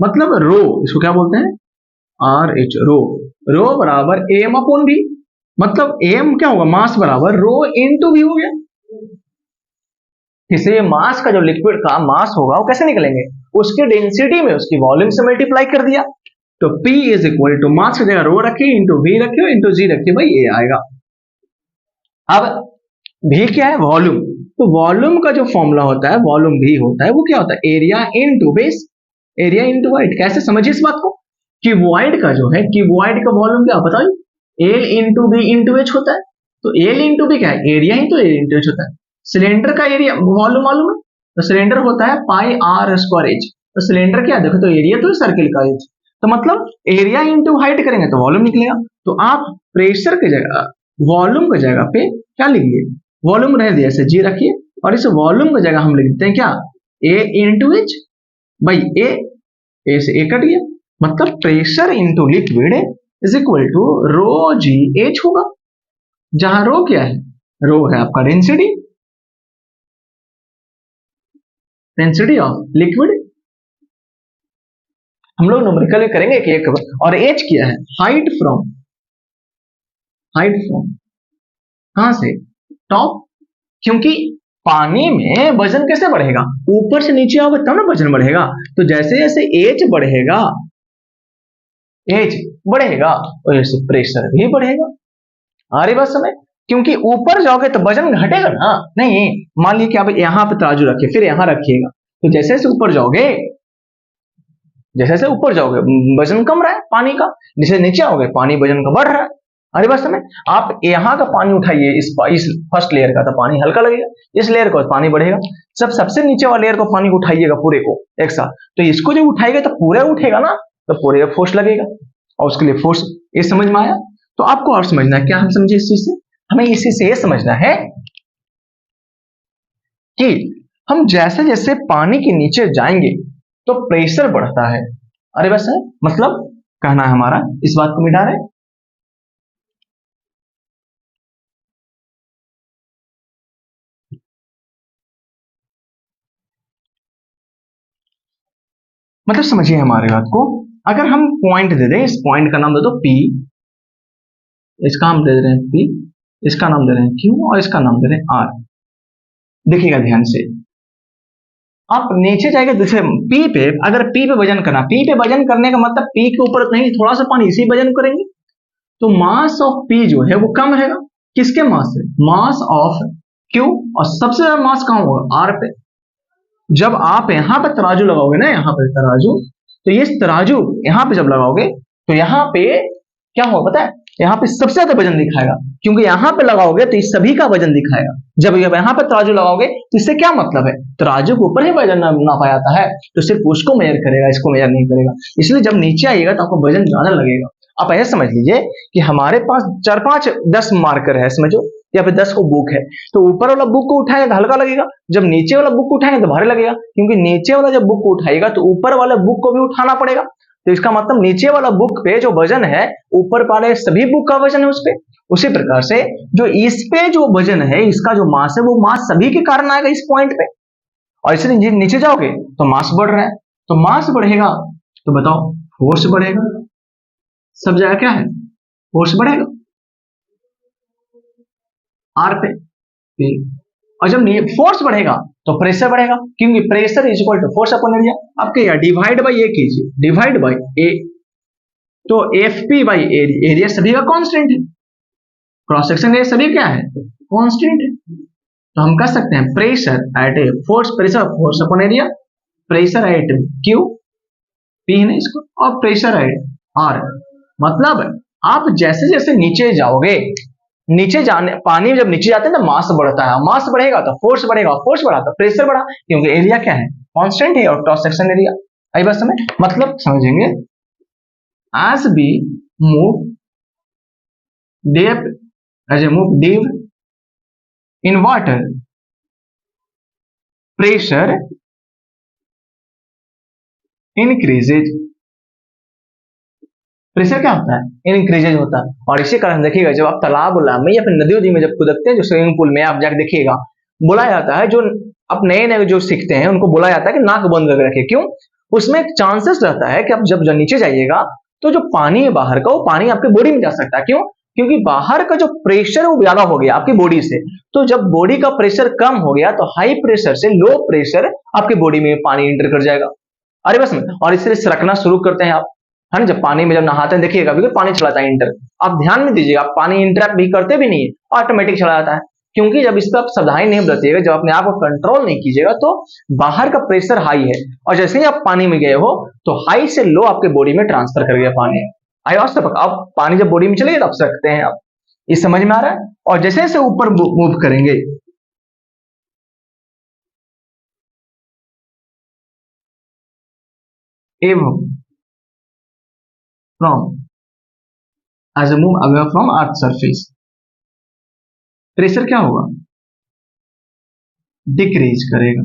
मतलब रो, इसको क्या बोलते हैं? आर एच, रो। रो बराबर एम अपॉन वी। मतलब एम क्या होगा? मास बराबर रो इनटू वी हो गया। इसलिए मास का जो लिक्विड का मास होगा वो कैसे निकलेंगे? उसकी डेंसिटी में उसकी वॉल्यूम से मल्टीप्लाई कर दिया। तो P is equal to mass की जगह रो रखिए, इंटू वी रखिए, इंटू जी रखिए, भाई ये आएगा। अब V क्या है? वॉल्यूम। तो वॉल्यूम का जो फॉर्मूला होता है, वॉल्यूम V होता है, वो क्या होता है? Area into base, area into wide. कैसे समझिए इस बात को? क्यूबॉइड का जो है, क्यूबॉइड का वॉल्यूम क्या बताओ? L into b into h होता है। तो एल इंटू बी क्या है? एरिया ही तो एल इंटू एच होता है। सिलेंडर का एरिया वॉल्यूम मालूम है? तो सिलेंडर होता है पाई आर स्क्वायर एच। तो सिलेंडर क्या देखो, तो एरिया तो सर्किल का एच, तो मतलब एरिया इंटू हाइट करेंगे तो वॉल्यूम निकलेगा। तो आप प्रेशर की जगह वॉल्यूम की जगह पे क्या लिखिए? वॉल्यूम रह दिया, ऐसे जी रखिए, और इस वॉल्यूम की जगह हम लिख देते हैं क्या? A into h by a, a से ए कट गया। मतलब pressure into liquid is equal to rho g h होगा, जहां रो क्या है? रो है आपका डेंसिटी, डेंसिटी ऑफ लिक्विड। हम लोग न्यूमेरिकल करेंगे कि एक, और एच क्या है? हाइट फ्रॉम, हाइट फ्रॉम कहां से? टॉप क्योंकि पानी में वजन कैसे बढ़ेगा, ऊपर से नीचे आओगे तब ना वजन बढ़ेगा। तो जैसे जैसे एच बढ़ेगा, एच बढ़ेगा वैसे प्रेशर भी बढ़ेगा। आ रही बात समझ, क्योंकि ऊपर जाओगे तो वजन घटेगा ना नहीं। मान लीजिए कि आप यहाँ पे तराजू रखिए, फिर यहाँ रखिएगा, तो जैसे जैसे ऊपर जाओगे, जैसे जैसे ऊपर जाओगे वजन कम रहा है पानी का, जैसे नीचे आओगे पानी वजन का बढ़ रहा है। अरे बस समय आप यहाँ का पानी उठाइए, इस फर्स्ट लेयर का, तो पानी हल्का लगेगा। इस लेयर का पानी बढ़ेगा। जब सबसे नीचे वाले लेयर को पानी को उठाइएगा पूरे को एक साथ, तो इसको जब उठाएगा तो पूरा उठेगा ना, तो पूरे का फोर्स लगेगा, और उसके लिए फोर्स। ये समझ में आया? तो आपको और समझना है क्या, हम समझे इस चीज से, हमें इसी से ये समझना है कि हम जैसे जैसे पानी के नीचे जाएंगे तो प्रेशर बढ़ता है। अरे बस है, मतलब कहना है हमारा, इस बात को मिटा रहे। मतलब समझिए हमारी बात को, अगर हम पॉइंट दे दें, इस पॉइंट का नाम दे दो पी, इसका हम दे रहे हैं पी, इसका नाम दे रहे हैं क्यू, और इसका नाम दे रहे हैं आर। देखिएगा ध्यान से, आप नीचे जाएंगे जैसे पी पे, अगर पी पे वजन करना, पी पे वजन करने का मतलब पी के ऊपर नहीं, थोड़ा सा पानी इसी वजन करेंगे, तो मास ऑफ पी जो है वो कम रहेगा। किसके मास से, मास ऑफ क्यू। और सबसे ज्यादा मास कहां होगा, आर पे। जब आप यहाँ पे तराजू लगाओगे ना, यहाँ पे तराजू, तो ये तराजू यहाँ पे जब लगाओगे तो यहाँ पे क्या होगा पता है, यहाँ पे सबसे ज्यादा वजन दिखाएगा, क्योंकि यहाँ पे लगाओगे तो इस सभी का वजन दिखाएगा। जब यहाँ पे तराजू लगाओगे तो इससे क्या मतलब है, तराजू के ऊपर ही वजन नापा जाता है, तो सिर्फ उसको मेजर करेगा, इसको मेजर नहीं करेगा। इसलिए जब नीचे आइएगा तो आपको वजन ज्यादा लगेगा। आप ऐसे समझ लीजिए कि हमारे पास 4 5 10 मार्कर है समझो, या फिर 10 को बुक है, तो ऊपर वाला बुक को उठाएगा तो हल्का लगेगा, जब नीचे वाला बुक को उठाएंगे तो भारी लगेगा, क्योंकि नीचे वाला जब बुक को उठाएगा तो ऊपर वाले बुक को भी उठाना पड़ेगा। तो इसका मतलब नीचे वाला बुक पे जो वजन है, ऊपर वाले सभी बुक का वजन है उस पे। उसी प्रकार से जो इस पे जो वजन है, इसका जो मास है, वो मास सभी के कारण आएगा इस पॉइंट पे। और इसलिए नीचे जाओगे तो मास बढ़ रहा है, तो मास बढ़ेगा तो बताओ फोर्स बढ़ेगा। सब जगह क्या है, फोर्स बढ़ेगा आर पे, पे। और जब फोर्स बढ़ेगा तो प्रेशर बढ़ेगा, क्योंकि pressure is equal to force upon area. आपके यहाँ डिवाइड बाई ए कीजिए, डिवाइड बाई ए, तो एफ पी बाई एरिया सभी का कांस्टेंट है, क्रॉस सेक्शन एरिया सभी क्या है, कांस्टेंट है। तो हम कह सकते हैं pressure at a force, pressure force upon area, pressure at Q, P है ना इसको, और प्रेशर एट आर। मतलब आप जैसे जैसे नीचे जाओगे, नीचे जाने, पानी जब नीचे जाते हैं ना मास बढ़ता है, मास बढ़ेगा तो फोर्स बढ़ेगा, फोर्स बढ़ा तो प्रेशर बढ़ा, क्योंकि एरिया क्या है, कांस्टेंट है, और क्रॉस सेक्शन एरिया। आई बात समझ, मतलब समझेंगे, as we move deep, as we move deep in water, pressure increases। Pressure क्या होता है, इंक्रीजेज होता है। और इसी कारण देखिएगा, जब आप तालाब उलाब में या फिर नदी उदी में जब कूदकते हैं, जो स्विमिंग पूल में आप जाकर देखिएगा, बोला जाता है, जो अब नए नए जो सीखते हैं उनको बोला जाता है कि नाक बंद करके रखे। क्यों, उसमें एक चांसेस रहता है कि आप जब नीचे जाइएगा तो जो पानी है बाहर का, वो पानी आपके बॉडी में जा सकता है। क्यों, क्योंकि बाहर का जो प्रेशर है वो ज्यादा हो गया आपकी बॉडी से। तो जब बॉडी का प्रेशर कम हो गया, तो हाई प्रेशर से लो प्रेशर आपके बॉडी में पानी एंटर कर जाएगा। अरे बस में, और इसलिए सरकना शुरू करते हैं आप, है ना। जब पानी में जब नहाते हैं देखिएगा, बिल्कुल पानी चला जाता है इंटर, आप ध्यान में दीजिएगा, आप पानी इंटर भी करते भी नहीं है, ऑटोमेटिक चला जाता है। क्योंकि जब इस पर आप सावधानी नहीं बरतिएगा, जब अपने आप को कंट्रोल नहीं कीजिएगा, तो बाहर का प्रेशर हाई है, और जैसे ही आप पानी में गए हो तो हाई से लो आपके बॉडी में ट्रांसफर कर गया पानी। आई वाज तक आप पानी जब बॉडी में चले गए तो आप सकते हैं आप, ये समझ में आ रहा है। और जैसे जैसे ऊपर मूव करेंगे, एवं from, as a move away from earth surface, pressure क्या होगा, डिक्रीज करेगा।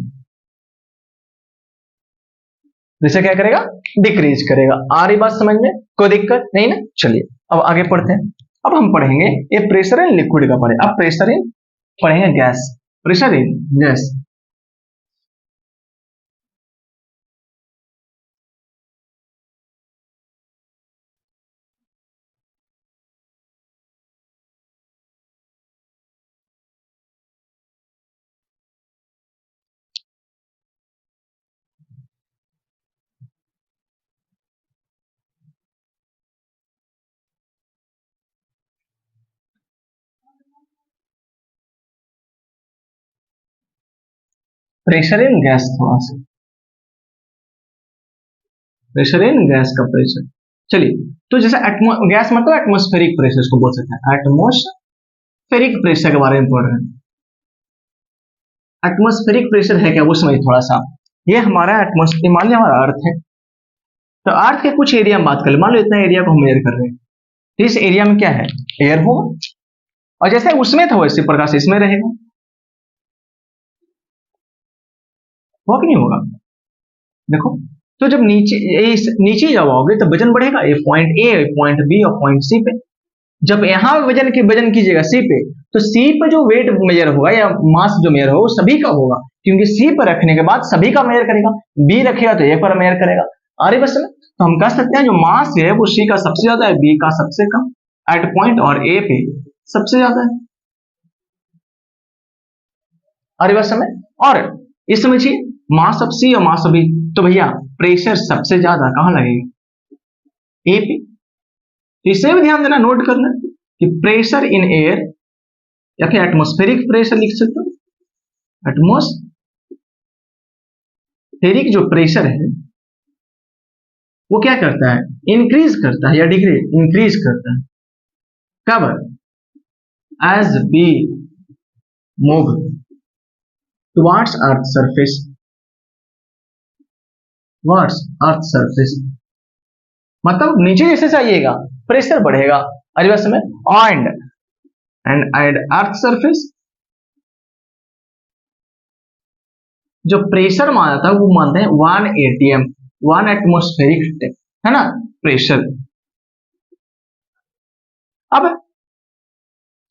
प्रेशर क्या करेगा, डिक्रीज करेगा। आ रही बात समझ में, कोई दिक्कत नहीं ना। चलिए अब आगे पढ़ते हैं। अब हम पढ़ेंगे, ये प्रेशर इन लिक्विड का पढ़े, अब प्रेशर इन पढ़ेंगे gas, pressure in gas. Pressure in gas, थोड़ा सा प्रेशर इन गैस का प्रेशर। चलिए, तो जैसे गैस मतलब एटमॉस्फेरिक प्रेशर को बोल सकते हैं, एटमॉस्फेरिक प्रेशर के बारे में पढ़ रहे हैं। एटमॉस्फेरिक प्रेशर है क्या वो समझिए थोड़ा सा। ये हमारा एटमॉस्फेयर, मान लिया हमारा अर्थ है, तो अर्थ के कुछ एरिया में बात कर ले, मान लो इतना एरिया को हम मेजर कर रहे हैं, तो इस एरिया में क्या है, एयर होगा, और जैसे उसमें था वैसे प्रकार से इसमें रहेगा, होगा कि नहीं होगा? देखो, तो जब नीचे जब आओगे तो वजन बढ़ेगा, ये पॉइंट ए, पॉइंट बी और पॉइंट सी पे। जब यहाँ वजन कीजिएगा सी पे, तो सी पे जो वेट मेजर होगा या मास जो मेजर होगा वो सभी का होगा, क्योंकि सी पर रखने के बाद सभी का मेजर करेगा, बी रखेगा तो एक पर मेजर करेगा। अरे बस में तो हम कह सकते हैं जो मास है वो सी का सबसे ज्यादा है, बी का सबसे कम एट पॉइंट, और ए पे सबसे ज्यादा है। अरे बस में, और इस समझिए मास ऑफ सी और मास ऑफ बी, तो भैया प्रेशर सबसे ज्यादा कहां लगेगा, ए पे। तो इसे भी ध्यान देना, नोट करना कि प्रेशर इन एयर, या फिर एटमॉस्फेरिक प्रेशर लिख सकते हो, एटमॉस्फेरिक जो प्रेशर है वो क्या करता है, इंक्रीज करता है या डिक्रीज, इंक्रीज करता है। कब, as we move towards earth surface, towards earth surface, मतलब नीचे जैसे जाइएगा प्रेशर बढ़ेगा, अरे समय एंड अर्थ सरफेस जो प्रेशर माना था वो मानते हैं 1 atm, 1 एटमॉस्फेरिक, है ना, प्रेशर। अब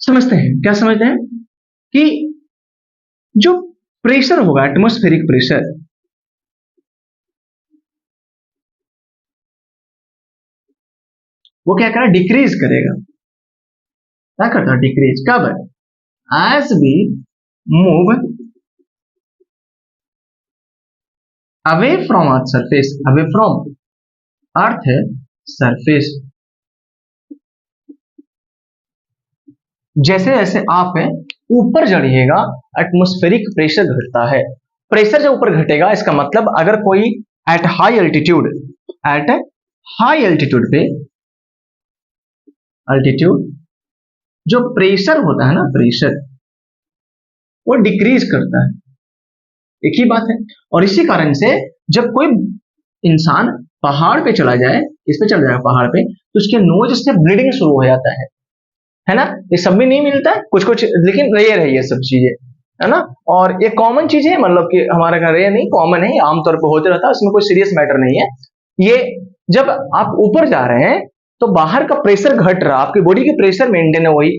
समझते हैं, क्या समझते हैं कि जो प्रेशर होगा एटमॉस्फेरिक प्रेशर, वो क्या करेगा, डिक्रीज करेगा। क्या करता है, डिक्रीज। कब, as we move away from earth surface, away from earth surface, जैसे जैसे आप ऊपर चढ़िएगा एटमॉस्फेरिक प्रेशर घटता है। प्रेशर जब ऊपर घटेगा इसका मतलब अगर कोई एट हाई एल्टीट्यूड पे अल्टीट्यूड जो प्रेशर होता है ना, प्रेशर वो डिक्रीज करता है, एक ही बात है। और इसी कारण से जब कोई इंसान पहाड़ पे चला जाए, इस पे चला जाए पहाड़ पे, तो उसके नोज से ब्लीडिंग शुरू हो जाता है ना। ये सब भी नहीं मिलता है, कुछ कुछ लेकिन रेयर है ये सब चीजें, है ना। और ये कॉमन चीज है, मतलब कि हमारे घर रेयर नहीं, कॉमन है, आमतौर पर होते रहता है, इसमें कोई सीरियस मैटर नहीं है। ये जब आप ऊपर जा रहे हैं तो बाहर का प्रेशर घट रहा, आपकी बॉडी की प्रेशर मेंटेन है वही,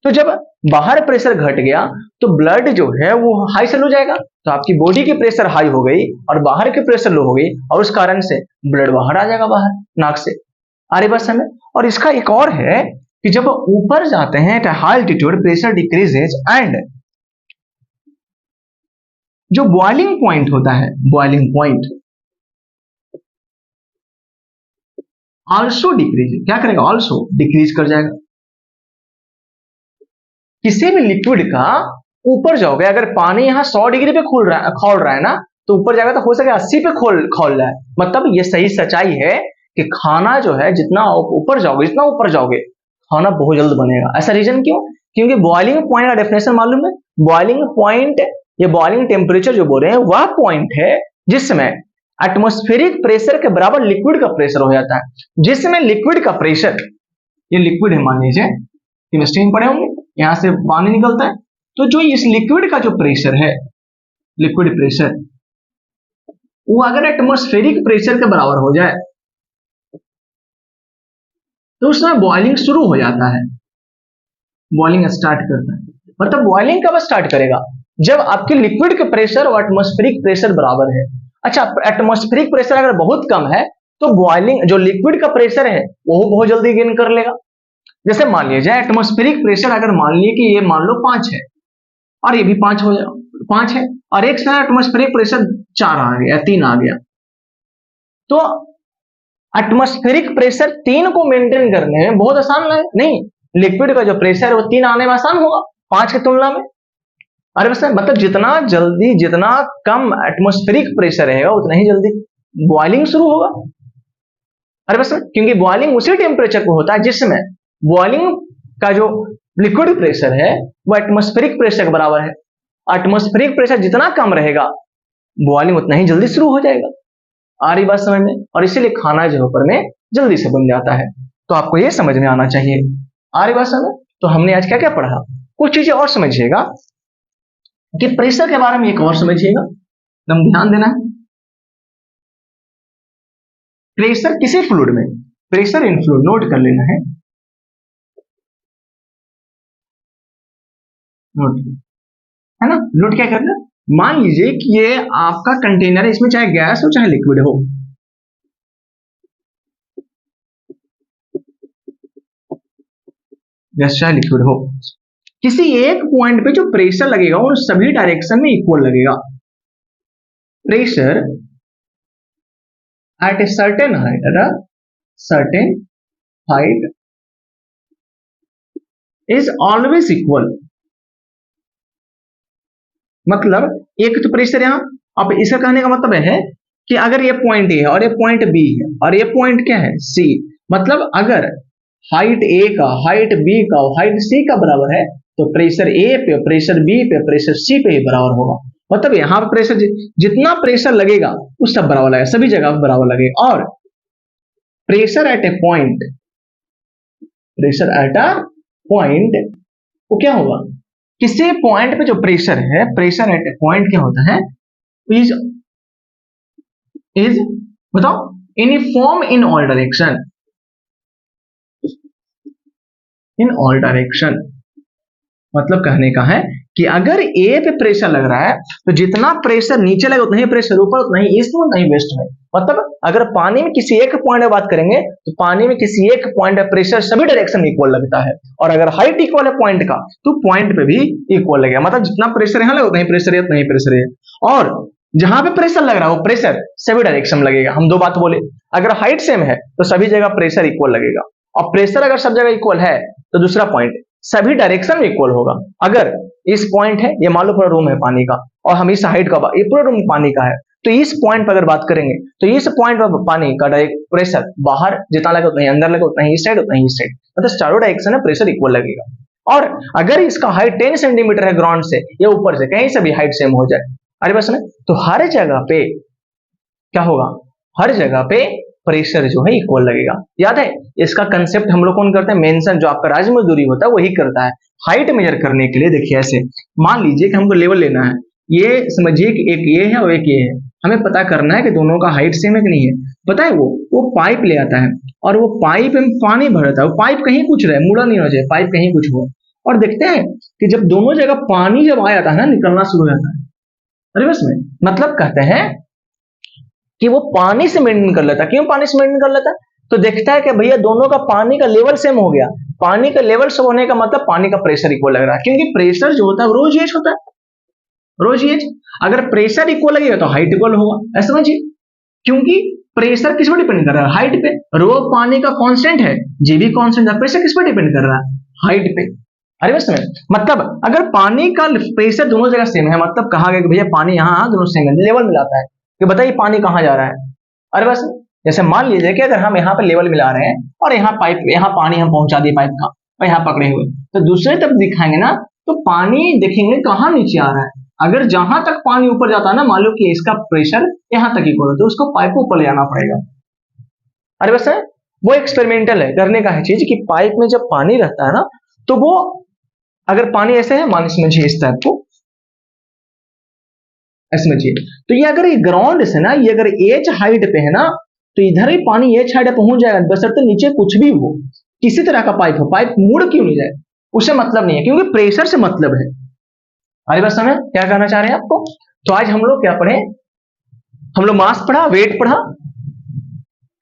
तो जब बाहर प्रेशर घट गया तो ब्लड जो है वो हाई से लो जाएगा, तो आपकी बॉडी की प्रेशर हाई हो गई और बाहर की प्रेशर लो हो गई, और उस कारण से ब्लड बाहर आ जाएगा, बाहर नाक से। अरे बस हमें, और इसका एक और है कि जब ऊपर जाते हैं at high altitude pressure decreases and जो बॉइलिंग पॉइंट होता है, बॉइलिंग पॉइंट ऑल्सो डिक्रीज, क्या करेगा, ऑल्सो डिक्रीज कर जाएगा। किसी भी लिक्विड का ऊपर जाओगे, अगर पानी यहाँ 100 डिग्री पे खोल रहा है ना, तो ऊपर जाएगा तो हो सके 80 पे खोल रहा है। मतलब ये सही सच्चाई है कि खाना जो है जितना ऊपर जाओगे, जितना ऊपर जाओगे खाना बहुत जल्द बनेगा। ऐसा रीजन क्यों, क्योंकि बॉइलिंग पॉइंट का डेफिनेशन मालूम है, बॉइलिंग पॉइंट, ये बॉइलिंग टेम्परेचर जो बोल रहे हैं वह पॉइंट है जिसमें एटमॉस्फेरिक प्रेशर के बराबर लिक्विड का प्रेशर हो जाता है। जिसमें लिक्विड का प्रेशर, ये लिक्विड है मान लीजिए, केमिस्ट्री में पढ़े होंगे, यहां से पानी निकलता है, तो जो इस लिक्विड का जो प्रेशर है, लिक्विड प्रेशर, वो अगर एटमॉस्फेरिक प्रेशर के बराबर हो जाए तो उसमें बॉइलिंग शुरू हो जाता है, बॉइलिंग स्टार्ट करता है। मतलब बॉइलिंग कब स्टार्ट करेगा, जब आपके लिक्विड के प्रेशर और एटमॉस्फेरिक प्रेशर बराबर है। अच्छा, एटमॉस्फेरिक प्रेशर अगर बहुत कम है तो बॉइलिंग जो लिक्विड का प्रेशर है वो बहुत जल्दी गेन कर लेगा। जैसे मान लीजिए एटमॉस्फेरिक प्रेशर अगर मान लीजिए कि ये मान लो 5 है और ये भी 5 हो जाए, 5 है और एक साथ एटमॉस्फेरिक प्रेशर 4 आ गया, 3 आ गया, तो एटमॉस्फेरिक प्रेशर 3 को मेंटेन करने में बहुत आसान है नहीं, लिक्विड का जो प्रेशर है वो 3 आने में आसान होगा 5 की तुलना में। अरे बस मतलब जितना जल्दी, जितना कम एटमॉस्फेरिक प्रेशर रहेगा उतना ही जल्दी बॉइलिंग शुरू होगा। अरे बस क्योंकि बॉइलिंग उसी टेम्परेचर को होता है जिसमें बॉइलिंग का जो लिक्विड प्रेशर है वो एटमॉस्फेरिक प्रेशर के बराबर है। एटमॉस्फेरिक प्रेशर जितना कम रहेगा बॉइलिंग उतना ही जल्दी शुरू हो जाएगा। आ रही बात समझ में? और इसीलिए खाना जो ऊपर में जल्दी से बन जाता है। तो आपको ये समझ में आना चाहिए। आ रही बात समझ? तो हमने आज क्या क्या पढ़ा, कुछ चीजें और समझिएगा कि प्रेशर के बारे में एक और समझिएगा, एकदम ध्यान देना है। प्रेशर किसी फ्लूइड में, प्रेशर इन फ्लूइड नोट कर लेना है, नोट है ना, नोट क्या करना। मान लीजिए कि ये आपका कंटेनर है, इसमें चाहे गैस हो चाहे लिक्विड हो, गैस चाहे लिक्विड हो, किसी एक पॉइंट पे जो प्रेशर लगेगा वो सभी डायरेक्शन में इक्वल लगेगा। Pressure at a certain height, at a certain height is always equal. मतलब एक तो प्रेशर यहां, अब इसका कहने का मतलब है कि अगर ये पॉइंट ए है और ये पॉइंट बी है और ये पॉइंट क्या है सी, मतलब अगर हाइट ए का, हाइट बी का, हाइट सी का बराबर है तो प्रेशर ए पे, प्रेशर बी पे, प्रेशर सी पे ही बराबर होगा। मतलब यहां पर प्रेशर जितना प्रेशर लगेगा वो सब बराबर लगेगा, सभी जगह पर बराबर लगेगा। और pressure at A point, pressure at a point वो क्या होगा, किसी पॉइंट पे जो प्रेशर है, प्रेशर एट ए पॉइंट क्या होता है, इज इज बताओ uniform in all direction, in all direction. मतलब कहने का है कि अगर ए पे प्रेशर लग रहा है तो जितना प्रेशर नीचे लगे उतना ही प्रेशर ऊपर, उतना ही ईस्ट में, उतना ही वेस्ट में। मतलब अगर पानी में किसी एक पॉइंट में बात करेंगे तो पानी में किसी एक पॉइंट पे प्रेशर सभी डायरेक्शन में इक्वल लगता है, और अगर हाइट इक्वल है पॉइंट का तो पॉइंट पे भी इक्वल लगेगा। मतलब जितना प्रेशर यहाँ लगे उतना ही प्रेशर है, उतना ही प्रेशर है। और जहां पे प्रेशर लग रहा है वो प्रेशर सभी डायरेक्शन में लगेगा। हम दो बात बोले, अगर हाइट सेम है तो सभी जगह प्रेशर इक्वल लगेगा, और प्रेशर अगर सब जगह इक्वल है तो दूसरा पॉइंट सभी डायरेक्शन में इक्वल होगा। अगर इस पॉइंट है, ये मान लो पूरा रूम है पानी का, और हम इस हाइट का, ये पूरा रूम पानी का है, तो इस पॉइंट पर अगर बात करेंगे तो इस पॉइंट पर पानी का डायरेक्ट प्रेशर बाहर जितना लगे उतना ही, अंदर लगे उतना ही, इस साइड उतना ही इस साइड, मतलब चारों डायरेक्शन में प्रेशर इक्वल लगेगा। और अगर इसका हाइट 10 सेंटीमीटर है ग्राउंड से या ऊपर से, कहीं से भी हाइट सेम हो जाए, अरे बस में, तो हर जगह पे क्या होगा, हर जगह पे प्रेशर जो है इक्वल लगेगा। याद है इसका कंसेप्ट हम लोग कौन करते हैं, मेंशन जो आपका राज्य में दूरी होता है वही करता है। हाइट मेजर करने के लिए देखिए ऐसे, मान लीजिए कि हमको लेवल लेना है, ये समझिए कि एक ये है और एक ये है, हमें पता करना है कि दोनों का हाइट सेम है कि नहीं है। पता है वो पाइप ले आता है और वो पाइप में पानी भरता है, वो पाइप कहीं कुछ रहे, मुड़ा नहीं हो जाए, पाइप कहीं कुछ हो, और देखते हैं कि जब दोनों जगह पानी जब आ जाता है ना, निकलना शुरू हो जाता है। अरे बस में मतलब कहते हैं कि वो पानी से मेंटेन कर लेता है। क्यों पानी से मेंटेन कर लेता है, तो देखता है कि भैया दोनों का पानी का लेवल सेम हो गया। पानी का लेवल सेम होने का मतलब पानी का प्रेशर इक्वल लग रहा है, क्योंकि प्रेशर जो होता है रोज एच होता है, रोज एच। अगर प्रेशर इक्वल लगेगा तो हाइट इक्वल होगा, ऐसा समझिए। क्योंकि प्रेशर किस पर डिपेंड कर रहा है, हाइट पे। रो पानी का कांस्टेंट है, जी भी कांस्टेंट है, प्रेशर किस पर डिपेंड कर रहा है, हाइट पे। अरे बस में मतलब अगर पानी का प्रेशर दोनों जगह सेम है, मतलब कहा गया कि भैया पानी यहाँ दोनों सेम है, लेवल मिलाता है कि बताइए पानी कहाँ जा रहा है। अरे बस जैसे मान लीजिए कि अगर हम यहाँ पे लेवल मिला रहे हैं और यहाँ पाइप, यहाँ पानी हम पहुंचा दिए पाइप का और यहाँ पकड़े हुए, तो दूसरे तरफ दिखाएंगे ना तो पानी देखेंगे कहाँ नीचे आ रहा है। अगर जहां तक पानी ऊपर जाता है ना, मान लो कि इसका प्रेशर यहाँ तक इक्वल है तो उसको पाइप को ऊपर ले जाना पड़ेगा। अरे बस है वो एक्सपेरिमेंटल है, करने का है चीज कि पाइप में जब पानी रहता है ना तो वो, अगर पानी ऐसे है मान समझिए इस टाइप को, ऐसे समझिए, तो ये अगर ये ग्राउंड से ना, ये अगर एच हाइट पे है ना तो इधर ही पानी एच हाइट पे पहुंच जाएगा, बशर्ते नीचे कुछ भी हो, किसी तरह का पाइप हो, पाइप मुड़ क्यों नहीं जाए उसे मतलब नहीं है, क्योंकि प्रेशर से मतलब है। अरे बस समय क्या कहना चाह रहे हैं आपको। तो आज हम लोग क्या पढ़े, हम लोग मास पढ़ा, वेट पढ़ा,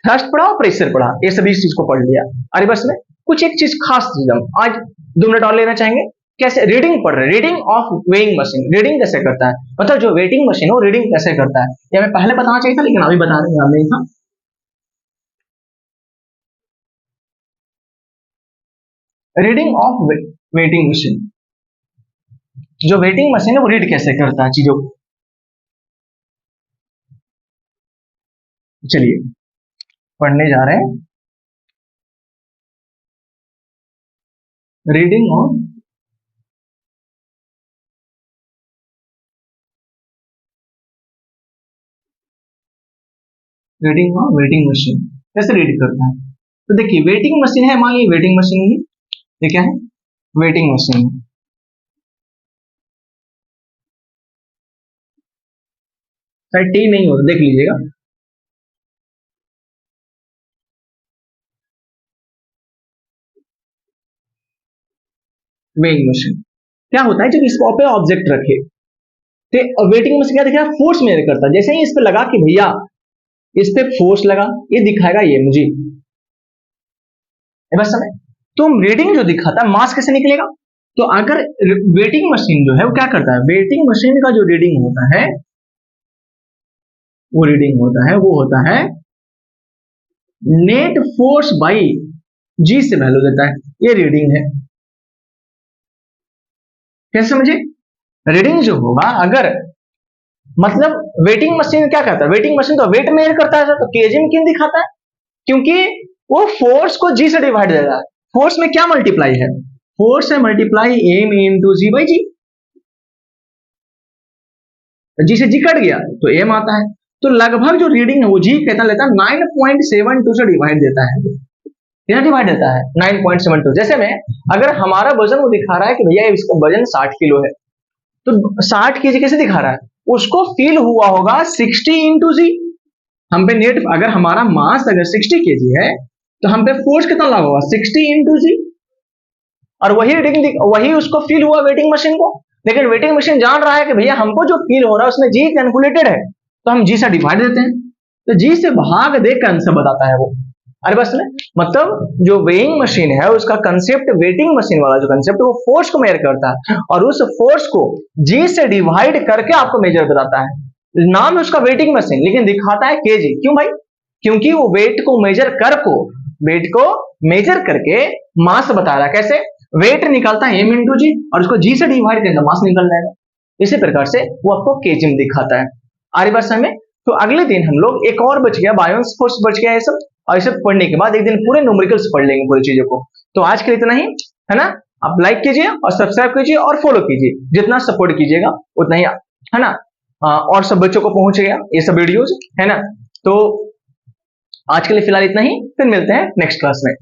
थ्रस्ट पढ़ा और प्रेशर पढ़ा, ये सभी चीज को पढ़ लिया। अरे बस में कुछ एक चीज खास चीज हम आज 2 मिनट और लेना चाहेंगे। कैसे रीडिंग पढ़ रहे, reading of weighing machine, reading कैसे करता है, मतलब जो वेटिंग मशीन हो रीडिंग कैसे करता है, ये हमें पहले बताना चाहिए था लेकिन अभी बता रहे हैं, नहीं था। रीडिंग ऑफ वेटिंग मशीन, जो वेटिंग मशीन है वो रीड कैसे करता है चीजों को। चलिए पढ़ने जा रहे हैं, रीडिंग ऑन वेटिंग मशीन कैसे रीड करता है। तो देखिए वेटिंग मशीन है, मान लीजिए वेटिंग मशीन ही, ये क्या है, वेटिंग मशीन है। शायद टी नहीं होता, देख लीजिएगा। वेइंग मशीन क्या होता है, जब इस पे ऑब्जेक्ट रखे तो वेटिंग मशीन क्या दिखेगा, फोर्स मेजर करता है। जैसे ही इस पे लगा कि भैया इस पे फोर्स लगा, ये दिखाएगा ये मुझे, बस समय। तो रीडिंग जो दिखाता है मास कैसे निकलेगा। तो अगर वेटिंग मशीन जो है वो क्या करता है, वेटिंग मशीन का जो रीडिंग होता है वो होता है नेट फोर्स बाई जी से वैल्यू देता है, ये रीडिंग है। कैसे समझे, रीडिंग जो होगा अगर मतलब वेटिंग मशीन क्या करता है, वेटिंग मशीन तो वेट मेजर करता है, तो केजी में क्यों दिखाता है, क्योंकि वो फोर्स को जी से डिवाइड दे रहा है। फोर्स में क्या मल्टीप्लाई है, फोर्स है multiply M into G by G, G से जी कट गया तो एम आता है। तो लगभग जो रीडिंग है वो जी कितना लेता है, 9.72 से डिवाइड देता है। कितना डिवाइड देता है, 9.72। जैसे में अगर हमारा वजन वो दिखा रहा है कि भैया इसका वजन 60 किलो है, तो 60 केजी कैसे दिखा रहा है, उसको फील हुआ होगा 60 इंटू जी। हम पे नेट अगर हमारा मास अगर 60 केजी है तो हम पे फोर्स कितना लगा होगा 60 इंटू जी, और वही रीडिंग वही उसको फील हुआ वेटिंग मशीन को। लेकिन वेटिंग मशीन जान रहा है कि भैया हमको जो फील हो रहा है उसमें जी कैलकुलेटेड है, तो हम जी से डिवाइड देते हैं, तो जी से भाग दे के आंसर बताता है वो। अरे बस ने मतलब जो वेइंग मशीन है उसका कंसेप्ट, वेटिंग मशीन वाला जो कंसेप्ट वो फोर्स को मेजर करता है और उस फोर्स को जी से डिवाइड करके आपको मेजर बताता है। नाम है उसका वेटिंग मशीन, लेकिन दिखाता है केजी। क्यों भाई, क्योंकि वो वेट को मेजर करके मास बता रहा है। कैसे, वेट निकलता है एम इंटू जी और उसको जी से डिवाइड करके मास निकल जाएगा। इसी प्रकार से वो आपको केजी में दिखाता है। आगे बात में, तो अगले दिन हम लोग एक और बच गया, बायोन्स फोर्स बच गया, ये सब। और इसे पढ़ने के बाद एक दिन पूरे न्यूमेरिकल्स पढ़ लेंगे पूरी चीजों को। तो आज के लिए इतना ही है ना। आप लाइक कीजिए और सब्सक्राइब कीजिए और फॉलो कीजिए, जितना सपोर्ट कीजिएगा उतना ही है ना। और सब बच्चों को पहुंचेगा ये सब वीडियोज, है ना। तो आज के लिए फिलहाल इतना ही, फिर मिलते हैं नेक्स्ट क्लास में।